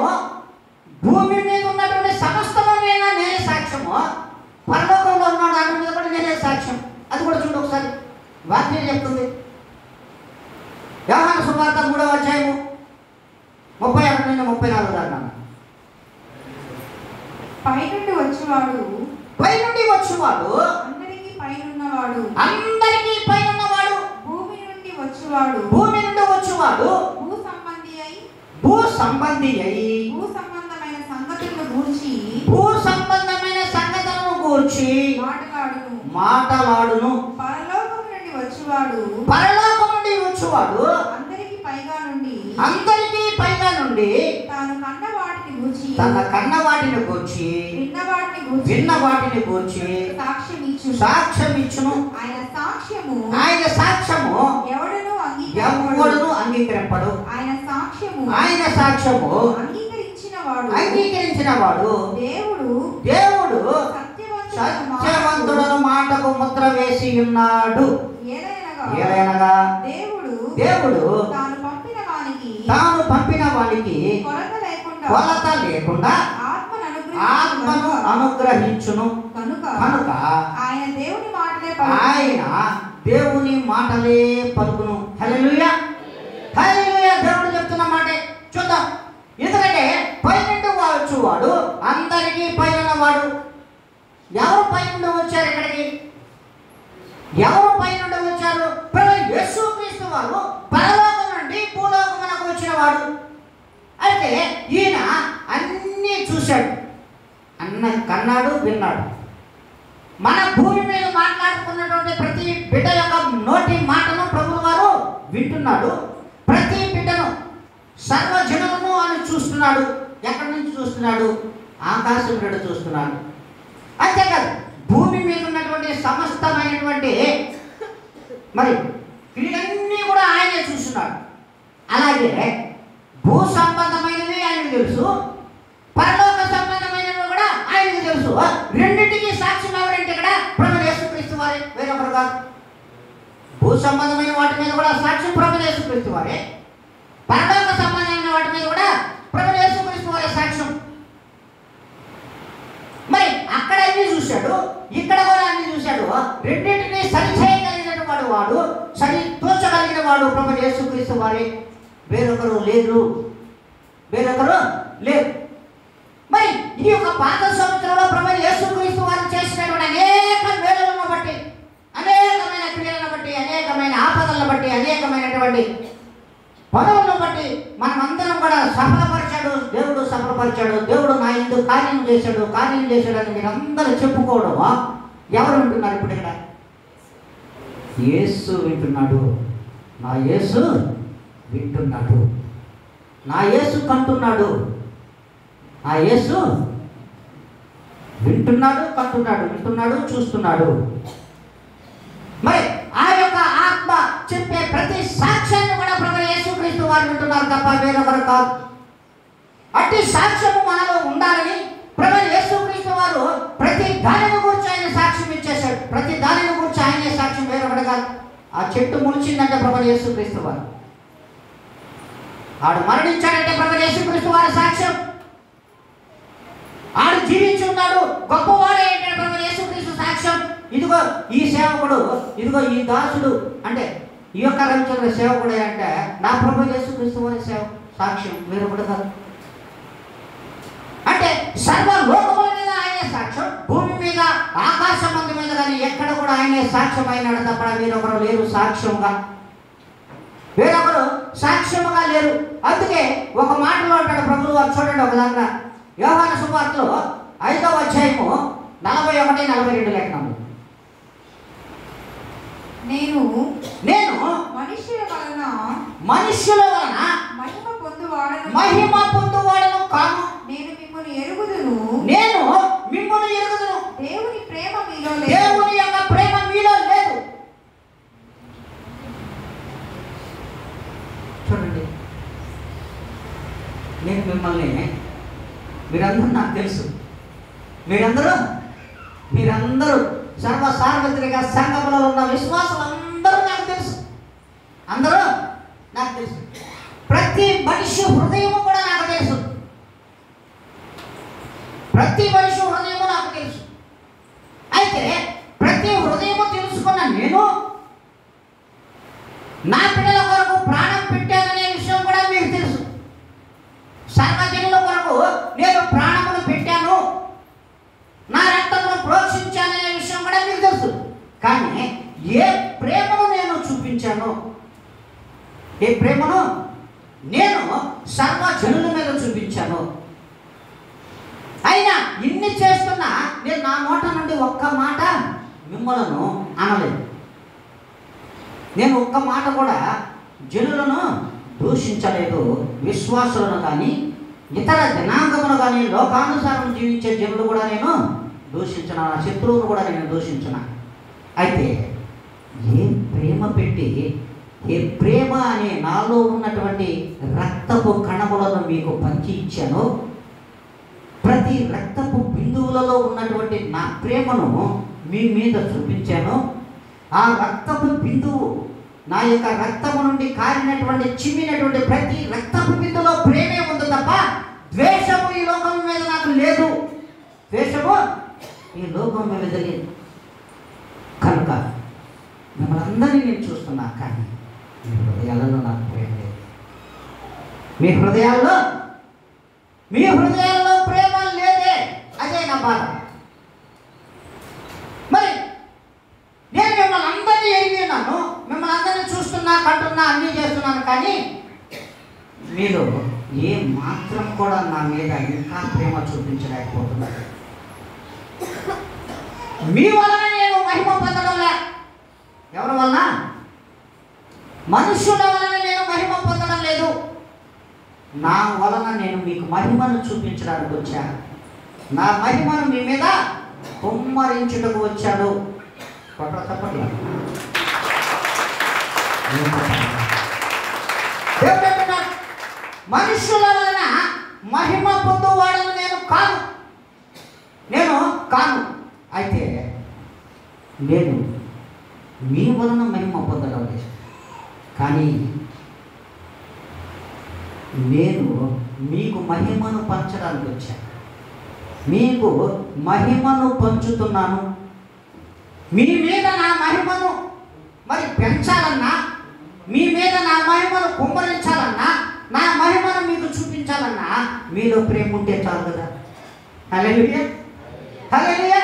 భూమి మీద ఉన్నటువంటి సమస్తము మీద నేనే సాక్ష్యము, పరలోకంలో ఉన్న దాని మీద కూడా నేనే సాక్ష్యం. అది కూడా చూడు ఒకసారి, వాక్యం చెప్తుంది. యోహాను సువార్త 3వ అధ్యాయము 31 నుండి 34 దాకా. పైనుండి వచ్చేవాడు అందరికీ పైనున్నవాడు భూమి నుండి వచ్చేవాడు భూ సంబంధి అయి భూ సంబంధమైన సంగతులను గూర్చి మాటలాడును. పరలోకము నుండి వచ్చేవాడు అందరికీ పైగా నుండి తన కన్న వాటిని గూర్చి విన్న వాటిని గూర్చి సాక్ష్యం ఇచ్చును. ఆయన సాక్ష్యము ఎవడును అంగీకరింపడు. ఆయన సాక్ష్యము అంగీకరించిన వాడు దేవుడు సత్యవంతుడను మాటకు ముద్ర వేసి ఉన్నాడు. ఏలైనగా దేవుడు తాను పంపిన వానికి కొలత లేకుండా ఆత్మను అనుగ్రహించును. కనుక ఆయన దేవుని మాటలే పలుకును. హల్లెలూయా, హల్లెలూయా. దేవుడు చెప్తున్న మాటే చూద్దాం. ఎందుకంటే పైనుండి వచ్చేవాడు అందరికీ పైన వాడు. ఎవరు పైనుండి వచ్చారు? ఇక్కడికి ఎవరు పైనుండి వచ్చారు? ప్రభు యేసుక్రీస్తు వారు పరలోకం నుండి భూలోకమునకు వచ్చిన వాడు. అయితే ఈయన అన్నీ చూశాడు, కన్నాడు, విన్నాడు. మన భూమి మీద మాట్లాడుకున్నటువంటి ప్రతి బిడ్డ యొక్క నోటి మాటను ప్రభువు వారు వింటున్నాడు. ప్రతి బిడ్డను సర్వజనులను అని చూస్తున్నాడు. ఎక్కడి నుంచి చూస్తున్నాడు? ఆకాశం నుండి చూస్తున్నాడు. అంతేకాదు భూమి మీద ఉన్నటువంటి సమస్తమైనటువంటి మరి క్రియలన్నీ కూడా ఆయనే చూస్తున్నాడు. అలాగే భూ సంబంధమైనవి ఆయనకు తెలుసు, పరలోక సంబంధమైనవి కూడా ఆయనకు తెలుసు. రెండింటికి సాక్ష్యం ఎవరంటే ఇక్కడ ప్రభు యేసుక్రీస్తు వారే, వేరొకరు కాదు. భూ సంబంధమైన వాటి మీద కూడా సాక్ష్యం ప్రభు యేసుక్రీస్తు వారే, పరలోక సంబంధమైన వాటి మీద కూడా ప్రభు యేసుక్రీస్తు వారే సాక్ష్యం. మరి అక్కడ అన్ని చూశాడు, ఇక్కడ కూడా అన్ని చూశాడు. రెండింటినీ సరి చేయగలిగిన వాడు, సరి తోచగలిగిన వాడు ప్రభు యేసుక్రీస్తు వారే, వేరొకరు లేరు. వేరొకరు లేరు. మరి ఈ యొక్క పాత సంవత్సరంలో ప్రభువైన యేసుక్రీస్తు వారు చేసినటువంటి అనేక మేలులను బట్టి, అనేకమైన క్రియలను బట్టి, అనేకమైన ఆపదలను బట్టి, అనేకమైనటువంటి పనులను బట్టి మనమందరం కూడా సఫలపరిచాడు దేవుడు, సఫలపరిచాడు దేవుడు, నా ఇందు కార్యం చేశాడు అని మీరు అందరూ చెప్పుకోవడం ఎవరు వింటున్నారు? ఇప్పుడు ఇక్కడ యేసు వింటున్నాడు. నా యేసు వింటున్నాడు, నా యేసు కంటున్నాడు, నా యేసు వింటున్నాడు, కంటున్నాడు, చూస్తున్నాడు. మరి ఆ యొక్క ఆత్మ చెప్పే ప్రతి సాక్ష్యాన్ని కూడా ప్రభువైన యేసుక్రీస్తు వారు వింటున్నారు తప్ప వేరొకరు కాదు. అట్టి సాక్ష్యము మనలో ఉండాలని ప్రభువైన యేసుక్రీస్తు వారు ప్రతి దానిని గురించి ఆయన సాక్ష్యం ఇచ్చేశాడు. ప్రతి దానిని గురించి ఆయనే సాక్ష్యం, వేరొకటి కాదు. ఆ చెట్టు ములిచిందంటే ప్రభువైన యేసుక్రీస్తు వారు, ఆడు మరణించాడంటే ప్రభువైన యేసుక్రీస్తు వారి సాక్ష్యం, ఆడు జీవించి ఉన్నాడు గొప్పవాడే అంటే ప్రభువైన యేసుక్రీస్తు సాక్ష్యం. ఇదిగో ఈ సేవకుడు, ఇదిగో ఈ దాసుడు అంటే ఈ యొక్క రవిచంద్ర సేవకుడే అంటే నా ప్రభువైన యేసుక్రీస్తు వారి సాక్ష్యం, వేరొకటి కాదు. అంటే సర్వలోకముల మీద ఆయనే సాక్ష్యం, భూమి మీద ఆకాశమందు మీద కానీ ఎక్కడ కూడా ఆయనే సాక్ష్యం అయినాడు తప్ప వేరొకరు లేరు సాక్ష్యంగా, వేరొకరు సాక్ష్యముగా లేరు. అందుకే ఒక మాటలో అంటాడు ప్రభువు వారు, చూడండి ఒక దాంట్లో యోహాను సువార్తలో 5వ అధ్యాయము 41-42 లేఖనము. నేను మనుష్యుల వలన మహిమ పొందువాడను కాను, నేను మిమ్మల్ని ఎరుగుదును, దేవుని ప్రేమ మీలో లేదు, దేవుని యొక్క ప్రేమ మీలో లేదు. చూడండి, నేను మిమ్మల్ని, మీరందరూ నాకు తెలుసు, మీరందరూ సర్వసార్వత్రిక సంఘములో ఉన్న విశ్వాసులందరూ నాకు తెలుసు, అందరూ నాకు తెలుసు. ప్రతి మనిషి హృదయము కూడా నాకు తెలుసు, ప్రతి మనిషి హృదయము నాకు తెలుసు. అయితే ప్రతి హృదయము తెలుసుకున్న నేను నా పిల్లల కొరకు ప్రాణం పెట్టాననే విషయం కూడా మీకు తెలుసు. సర్వజనుల కొరకు నేను ప్రాణమును పెట్టాను, నా రక్తమును ప్రోక్షించాననే విషయం కూడా మీకు తెలుసు. కానీ ఏ ప్రేమను నేను చూపించాను, ఏ ప్రేమను నేను సర్వజనుల మీద చూపించాను. అయినా ఇన్ని చేస్తున్నా నేను నా నోట నుండి ఒక్క మాట మిమ్మలను అనలేదు. నేను ఒక్క మాట కూడా జనులను దూషించలేదు, విశ్వాసులను కానీ ఇతర జనాంగమును కానీ లోకానుసారం జీవించే జనులు కూడా నేను దూషించిన, నా శత్రువును కూడా నేను దూషించిన. అయితే ఏ ప్రేమ పెట్టి, ఏ ప్రేమ అనే నాలో ఉన్నటువంటి రక్తపు కణములను మీకు పంచి ఇచ్చానో, ప్రతి రక్తపు బిందువులలో ఉన్నటువంటి నా ప్రేమను మీ మీద చూపించాను. ఆ రక్తపు బిందువు, నా యొక్క రక్తము నుండి కారినటువంటి చిమ్మినటువంటి ప్రతి రక్తపు బిందువులో ప్రేమే ఉంది తప్ప ద్వేషము ఈ లోకం మీద నాకు లేదు, ద్వేషము ఈ లోకం మీద లేదు. కనుక మిమ్మల్ని అందరినీ నేను చూస్తున్నా, కానీ మీ హృదయాలలో నాకు ప్రేమ లేదు. మీ హృదయాల్లో ప్రేమ లేదే, అదే నా బాధ. మరి నేను మిమ్మల్ని అందరినీ ఎరిగి ఉన్నాను, మిమ్మల్ని అందరినీ చూస్తున్నా, కంటున్నా, అన్నీ చేస్తున్నాను, కానీ మీరు ఏ మాత్రం కూడా నా మీద ఇంకా ప్రేమ చూపించలేకపోతున్నారు. మీ వలన నేను మహిమ పొందడంలే. ఎవరి వలన? మనుషుల వలన నేను మహిమ పొందడం లేదు. నా వలన నేను మీకు మహిమను చూపించడానికి వచ్చాను. నా మహిమను మీ మీద కుమ్మరించుటకు వచ్చాడు. చెప్పండి. మనుషుల వలన మహిమ పొందువాడను నేను కాను. అయితే నేను మీ వలన మహిమ పొందడం లేదు, కానీ నేను మీకు మహిమను పంచడానికి వచ్చాను. మీకు మహిమను పంచుతున్నాను. మీ మీద నా మహిమను పెంచాలన్నా, మీ మీద నా మహిమను కుమ్మరించాలన్నా, నా మహిమను మీకు మీకు చూపించాలన్నా మీలో ప్రేమ ఉంటే చాలు కదా. హల్లెలూయా, హల్లెలూయా.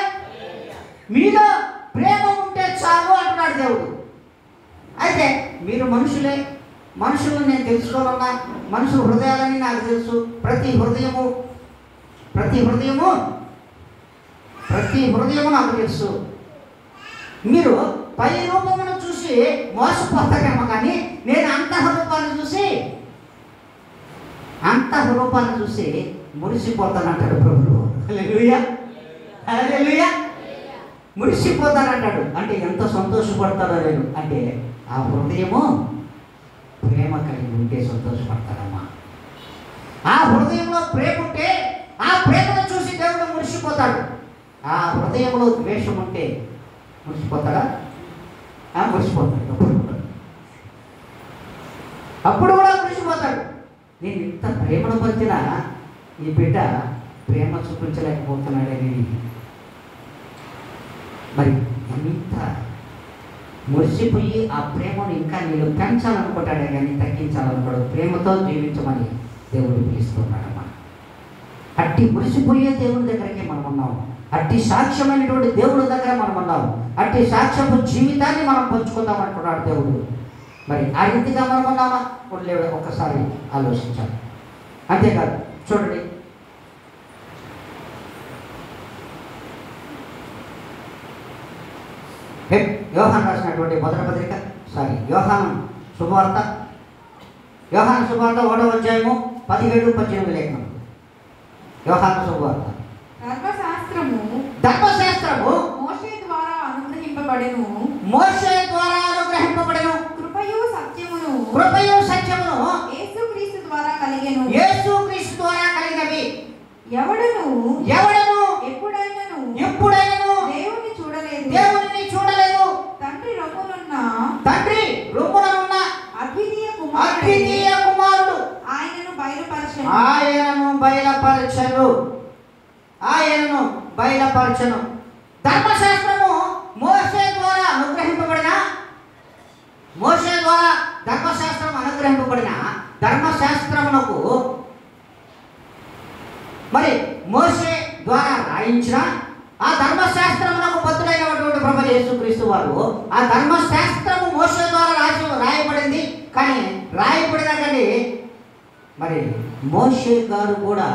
మీలో ప్రేమ ఉంటే చాలు అంటున్నాడు దేవుడు. అయితే మీరు మనుషులే, మనుషులను నేను తెలుసుకోవాలన్నా, మనుషుల హృదయాలని నాకు తెలుసు. ప్రతి హృదయము నాకు తెలుసు. మీరు పై రూపమును చూసి మోసపోతారేమో, కానీ నేను అంతఃరూపాన్ని చూసి మురిసిపోతానంటాడు ప్రభువు. హల్లెలూయా, హల్లెలూయా. మురిసిపోతానంటాడు. అంటే ఎంత సంతోషపడతాడో నేను అంటే ఆ హృదయము ప్రేమ కలిగి ఉంటే సంతోషపడతాడమ్మా. ఆ హృదయంలో ప్రేమ ఉంటే ఆ ప్రేమను చూసి దేవుడు మురిసిపోతాడు. ఆ హృదయంలో ద్వేషం ఉంటే మురిసిపోతాడా? మురిసిపోతాడు. అప్పుడు కూడా మురిసిపోతాడు. నేను ఇంత ప్రేమను పంచినా ఈ బిడ్డ ప్రేమ చూపించలేకపోతున్నాడని మరి ఎంత మురిసిపోయి ఆ ప్రేమను ఇంకా నేను పెంచాలనుకుంటాడే కానీ తగ్గించాలనుకోడు. ప్రేమతో జీవించమని దేవుడు పిలుస్తున్నాడమ్మా. అట్టి మురిసిపోయే దేవుడి దగ్గరికి మనం ఉన్నాము. అట్టి సాక్ష్యమైనటువంటి దేవుడి దగ్గర మనం ఉన్నాము. అట్టి సాక్ష్యపు జీవితాన్ని మనం పంచుకుందాం అంటున్నాడు దేవుడు. మరి ఆ రీతిగా మనం ఉన్నామా లేదో ఒక్కసారి ఆలోచించాలి. అంతేకాదు చూడండి, యోహాను రాసినటువంటి మొదటి పత్రిక యోహాను శుభవార్త 1వ అధ్యాయము 17-18 లేఖనం. యోహాను శుభవార్త. ధర్మశాస్త్రము మోషే ద్వారా అనుగ్రహింపబడెను. కృపయు సత్యమును యేసుక్రీస్తు ద్వారా కలిగినవి. ఎవడను ఎప్పుడైనను దేవుని చూడలేదు. తండ్రి రొమ్మున అద్వితీయ కుమారుడు ఆయనను బయలుపరచెను. ధర్మశాస్త్రము మోషే ద్వారా అనుగ్రహింపబడిన ధర్మశాస్త్రమునకు మరి మోషే ద్వారా రాయించిన ఆ ధర్మశాస్త్రమునకు బద్దులైనటువంటి ప్రభువు యేసుక్రీస్తు వారు ఆ ధర్మశాస్త్రము మోషే ద్వారా రాయబడింది. కానీ రాయబడినా కానీ మరి మోషే గారు కూడా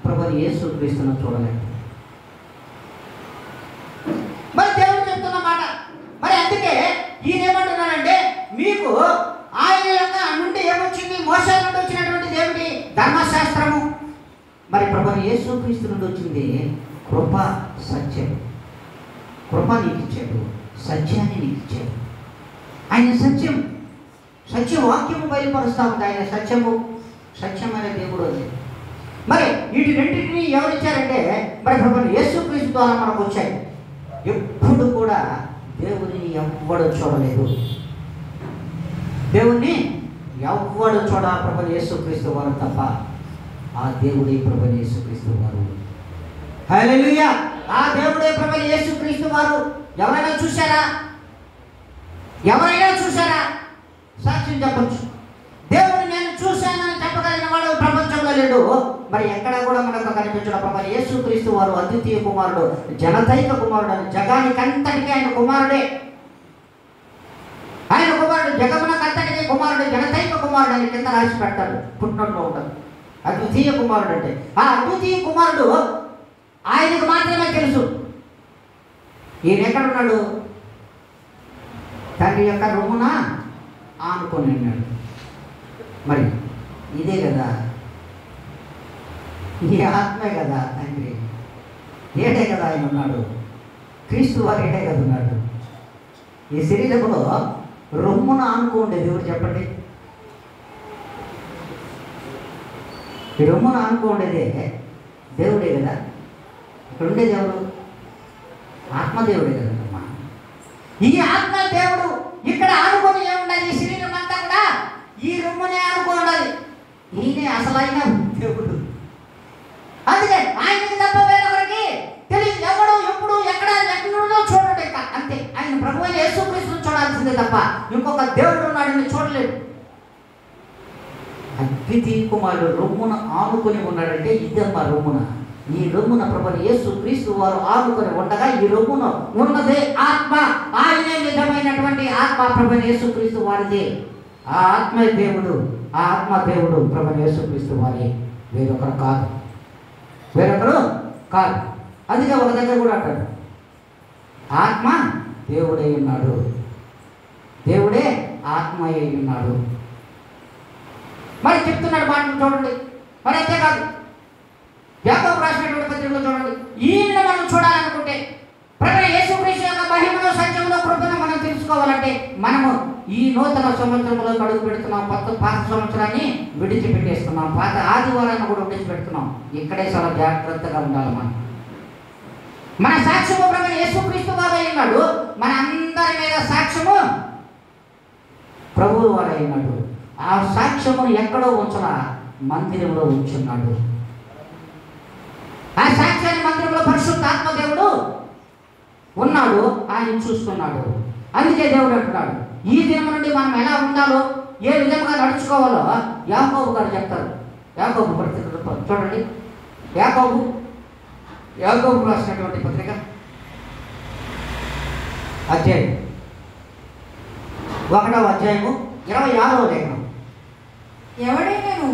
ప్రభువు యేసుక్రీస్తును చూడలేదు. మరి దేవుడు చెప్తున్న మాట. మరి అందుకే ఈయన ఏమంటున్నాడంటే మీకు ఆయన యొక్క నుండి ఏమొచ్చింది? మోషే నుండి వచ్చినటువంటి దేవుడి ధర్మశాస్త్రము. మరి ప్రభువు యేసుక్రీస్తు నుండి వచ్చింది కృప సత్యం. కృప నీకు ఇచ్చాడు, సత్యాన్ని నీకు ఇచ్చాడు. ఆయన సత్యవాక్యము బయలుపరుస్తూ ఉంది. ఆయన సత్యమైన దేవుడు అది. మరి వీటి రెండింటినీ ఎవరిచ్చారంటే మరి ప్రభువు యేసుక్రీస్తు ద్వారా మనకు వచ్చాయి. ఎప్పుడు కూడా దేవుని ఎవ్వడు చూడలేదు. దేవుణ్ణి ఎవ్వడు ప్రభువు యేసుక్రీస్తు వారు తప్ప. ఆ దేవుడే ప్రభువు యేసుక్రీస్తు వారు. హల్లెలూయా. ఆ దేవుడే ప్రభువు యేసుక్రీస్తు వారు. ఎవరైనా చూశారా? సాక్ష్యం చెప్పచ్చు. దేవుని నేను చూశానని చెప్పగలిగిన వాడు ప్రపంచంలో లేడు. మరి ఎక్కడ కూడా మనకు కనిపించడం ప్రభువు యేసుక్రీస్తు వారు అద్వితీయ కుమారుడు, జనతైక కుమారుడు అని. జగానికంతటికి ఆయన కుమారుడే. ఆయన కుమారుడు, జగమునకంతటికి కుమారుడు, జనతైక కుమారుడు అని కింద రాసి పెడతాడు, పుట్టినట్లో ఉంటుంది. అద్వితీయ కుమారుడు అంటే ఆ అద్వితీయ కుమారుడు ఆయనకు మాత్రమే తెలుసు. ఈయన ఎక్కడున్నాడు? తండ్రి యొక్క రొమ్మున ఆనుకొని ఉన్నాడు. మరి ఇదే కదా, ఈ ఆత్మే కదా తండ్రి. ఏడే కదా ఆయన ఉన్నాడు. క్రీస్తు వారు ఏడే కదా ఉన్నాడు. ఈ శరీరంలో రొమ్మున ఆనుకోండి దేవుడు చెప్పండి. ఈ రొమ్మున ఆనుకోండేదే దేవుడే కదా. ఇక్కడ ఉండేది ఎవరు? ఆత్మదేవుడే కదమ్మా. ఈ ఆత్మ దేవుడు ఇక్కడ ఆనుకొని ఏముండాలి? ఈ శరీరం అంతా కూడా ఈ రొమ్మునే ఆనుకోండాలి. ఈయనే అసలైన దేవుడు. అందుకే ఆయనకి తప్ప వేరొకరికి తెలియదు. ఎవడు ఎప్పుడు ఎక్కడో చూడండి. అంతే. ఆయన ప్రభువైన యేసుక్రీస్తును చూడాల్సిందే తప్ప ఇంకొక దేవుడు ఉన్నాడని చూడలేదు. అద్వితీయ కుమారుడు రొమ్మున ఆనుకొని ఉన్నాడంటే ఇదమ్మా రొమ్మున. ఈ రొమ్మున ప్రభువైన యేసు క్రీస్తు వారు ఆనుకొని ఉండగా ఈ రొమ్మున ఉన్నదే ఆత్మ. ఆయనే నిజమైనటువంటి ఆత్మ ప్రభువైన యేసు క్రీస్తు వారిదే. ఆ ఆత్మ దేవుడు, ఆ ఆత్మ దేవుడు ప్రభువైన యేసు క్రీస్తు వారి, వేరొకరు కాదు, వేరొకరు కాదు. అందుకే ఒక దగ్గర కూడా అంటాడు, ఆత్మ దేవుడే ఉన్నాడు, దేవుడే ఆత్మ అయి ఉన్నాడు. మరి చెప్తున్నాడు మాటలు చూడండి. మరి అంతేకాదు యాకోబు రాసినటువంటి పత్రికలో చూడండి, ఈయన మనం చూడాలనుకుంటే ప్రభువైన యేసుక్రీస్తు యొక్క మహిమలో సత్యంలో కృపను మనం తెలుసుకోవాలంటే మనము ఈ నూతన సంవత్సరంలో అడుగు పెడుతున్నాం. పాత సంవత్సరాన్ని విడిచిపెట్టేస్తున్నాం, పాత ఆదివారాన్ని కూడా విడిచిపెడుతున్నాం. ఇక్కడే చాలా జాగ్రత్తగా ఉండాలి. మన సాక్ష్యము ప్రభువైన యేసుక్రీస్తు వారు అయినాడు, మన అందరి మీద సాక్ష్యము ప్రభువు వారు అయినాడు. ఆ సాక్ష్యమును ఎక్కడో ఉంచలా, మందిరంలో ఉంచున్నాడు. ఆ సాక్ష్యాన్ని మందిరంలో పరిశుద్ధాత్మ దేవుడు ఉన్నాడు, ఆయన చూస్తున్నాడు. అందుకే దేవుడు అంటున్నాడు, ఈ దినం నుండి మనం ఎలా ఉండాలో, ఏ విధంగా నడుచుకోవాలో యాకోబు గారు చెప్తారు. యాకోబు పత్రిక చూడండి, యాకోబు రాసినటువంటి పత్రిక అధ్యాయం 1వ అధ్యాయము 26వ లేఖనం. ఎవడైనను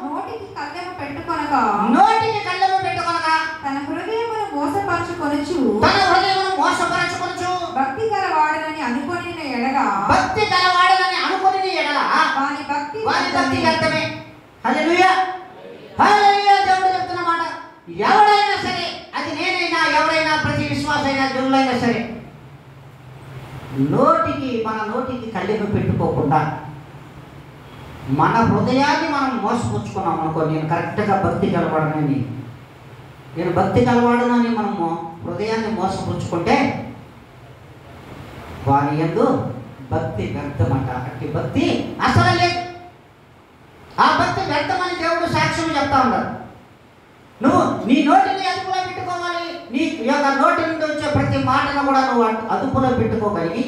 నోటికి కళ్ళెము పెట్టుకొనక తన హృదయమును మోసపరచుకొనుచు భక్తి గలవాడనని అనుకొనిన ఎడల వాని భక్తి వ్యర్థమే. హల్లెలూయా, హల్లెలూయా. దేవుడు చెప్తున్న మాట, ఎవడైనా సరే, అది నేనైనా ఎవరైనా, ప్రతి విశ్వాసైనా దేవులైనా సరే, మన నోటికి కళ్ళెము పెట్టుకోకుండా మన హృదయాన్ని మనం మోసపుచ్చుకున్నాం అనుకో, నేను కరెక్ట్గా భక్తి కలవాడనని, నేను భక్తి కలవాడనని మనము హృదయాన్ని మోసపుచ్చుకుంటే వాని యందు భక్తి వ్యర్థమట. అట్టి భక్తి అసలు లేదు. ఆ భక్తి వ్యర్థమని దేవుడు సాక్ష్యం చెప్తా ఉన్నాడు. నువ్వు నీ నోటిని అదుపులో పెట్టుకోవాలి. నీ యొక్క నోటి నుండి వచ్చే ప్రతి మాటను కూడా నువ్వు అదుపులో పెట్టుకోగలిగి,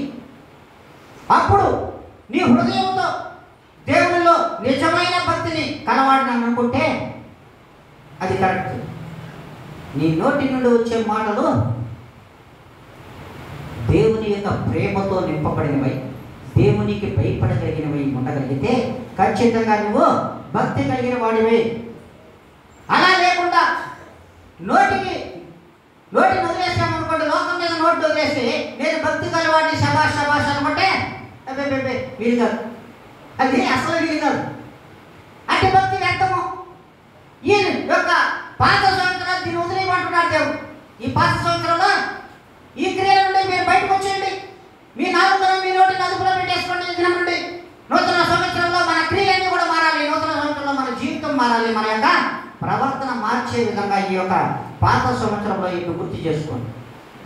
అప్పుడు నీ హృదయంతో దేవునిలో నిజమైన భక్తిని కలవాడని అనుకుంటే అది కరెక్ట్. నీ నోటి నుండి వచ్చే మాటలు దేవుని యొక్క ప్రేమతో నింపబడినవై, దేవునికి భయపడగలిగినవై ఉండగలిగితే ఖచ్చితంగా నువ్వు భక్తి కలిగిన వాడివే. అలా లేకుండా నోటిని వదిలేసామనుకోండి, లోకం మీద నోటి వదిలేసి నేను భక్తి కలవాడిని శబాష్ అనుకుంటే అబ్బే వీలు కాదు, అది అసలు వీలు కాదు. అట్టి భక్తి వ్యర్థము. ఈ యొక్క పాత సంవత్సరాలు దీన్ని వదిలేయమంటున్నాడు దేవుడు. ఈ పాత సంవత్సరంలో ఈ క్రియల నుండి మీరు బయటకు వచ్చేయండి, మీ నాలుగులో మీ నోటిని అదుపులో పెట్టేసుకోండి. ఈ దినం నుండి నూతన సంవత్సరంలో మన క్రియలన్నీ కూడా మారాలి, నూతన సంవత్సరంలో మన జీవితం మారాలి, మన యొక్క ప్రవర్తన మార్చే విధంగా ఈ యొక్క పాత సంవత్సరంలో ఇటు గుర్తు చేసుకోండి.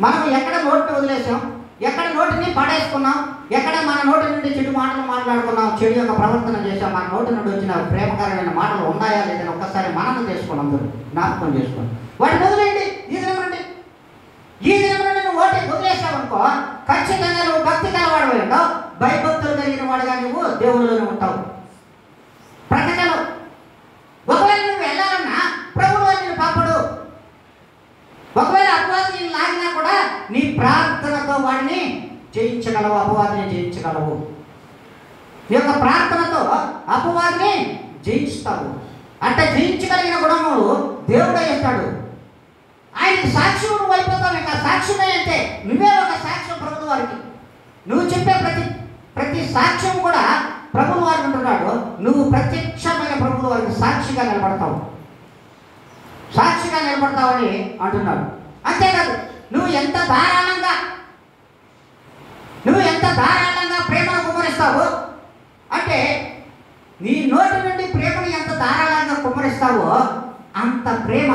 మనం ఎక్కడ నోటిని వదిలేసాం, ఎక్కడ నోటిని పడేసుకున్నాం, ఎక్కడ మన నోటి నుండి చెడు మాటలు మాట్లాడుకున్నాం, చెడు యొక్క ప్రవర్తన చేసాం, మన నోటి నుండి వచ్చిన ప్రేమకరమైన మాటలు ఉన్నాయా లేదని ఒక్కసారి మననం చేసుకోండి, అందరూ జ్ఞాపకం చేసుకోండి. వాటిని వదిలేయండి. ఈ దినం నుండి నువ్వు ఓటి వదిలేసావనుకో, ఖచ్చితంగా నువ్వు భక్తి కలవాడు ఉంటావు, భయభక్తులు కలిగిన వాడుగా నువ్వు దేవుళ్ళలోనే ఉంటావు. ప్రకటనలు ఒకవేళ నువ్వు వెళ్ళాలన్నా ప్రభువు నిన్ను పంపడు. ఒకవేళ అపవాది నేను లాగినా కూడా నీ ప్రార్థనతో వాడిని జయించగలవు, అపవాదిని జయించగలవు. నీ యొక్క ప్రార్థనతో అపవాదిని జయిస్తావు. అంటే జయించగలిగిన గుణములు దేవుడే ఇస్తాడు. ఆయనకి సాక్షి నువ్వు అయిపోతావు. ఇంకా సాక్షిమే అంటే నువ్వే ఒక సాక్ష్యం ప్రభువు వారికి. నువ్వు చెప్పే ప్రతి సాక్ష్యం కూడా ప్రభువు వారికి ఉంటున్నాడు. నువ్వు ప్రత్యక్షమైన ప్రభువు వారికి సాక్షిగా నిలబడతావు, సాక్షిగా నిలబడతావని అంటున్నాడు. అంతేకాదు, నువ్వు ఎంత ధారాళంగా ప్రేమను కుమ్మరిస్తావు అంటే, నీ నోటి నుండి ప్రేమను ఎంత ధారాళంగా కుమ్మరిస్తావో అంత ప్రేమ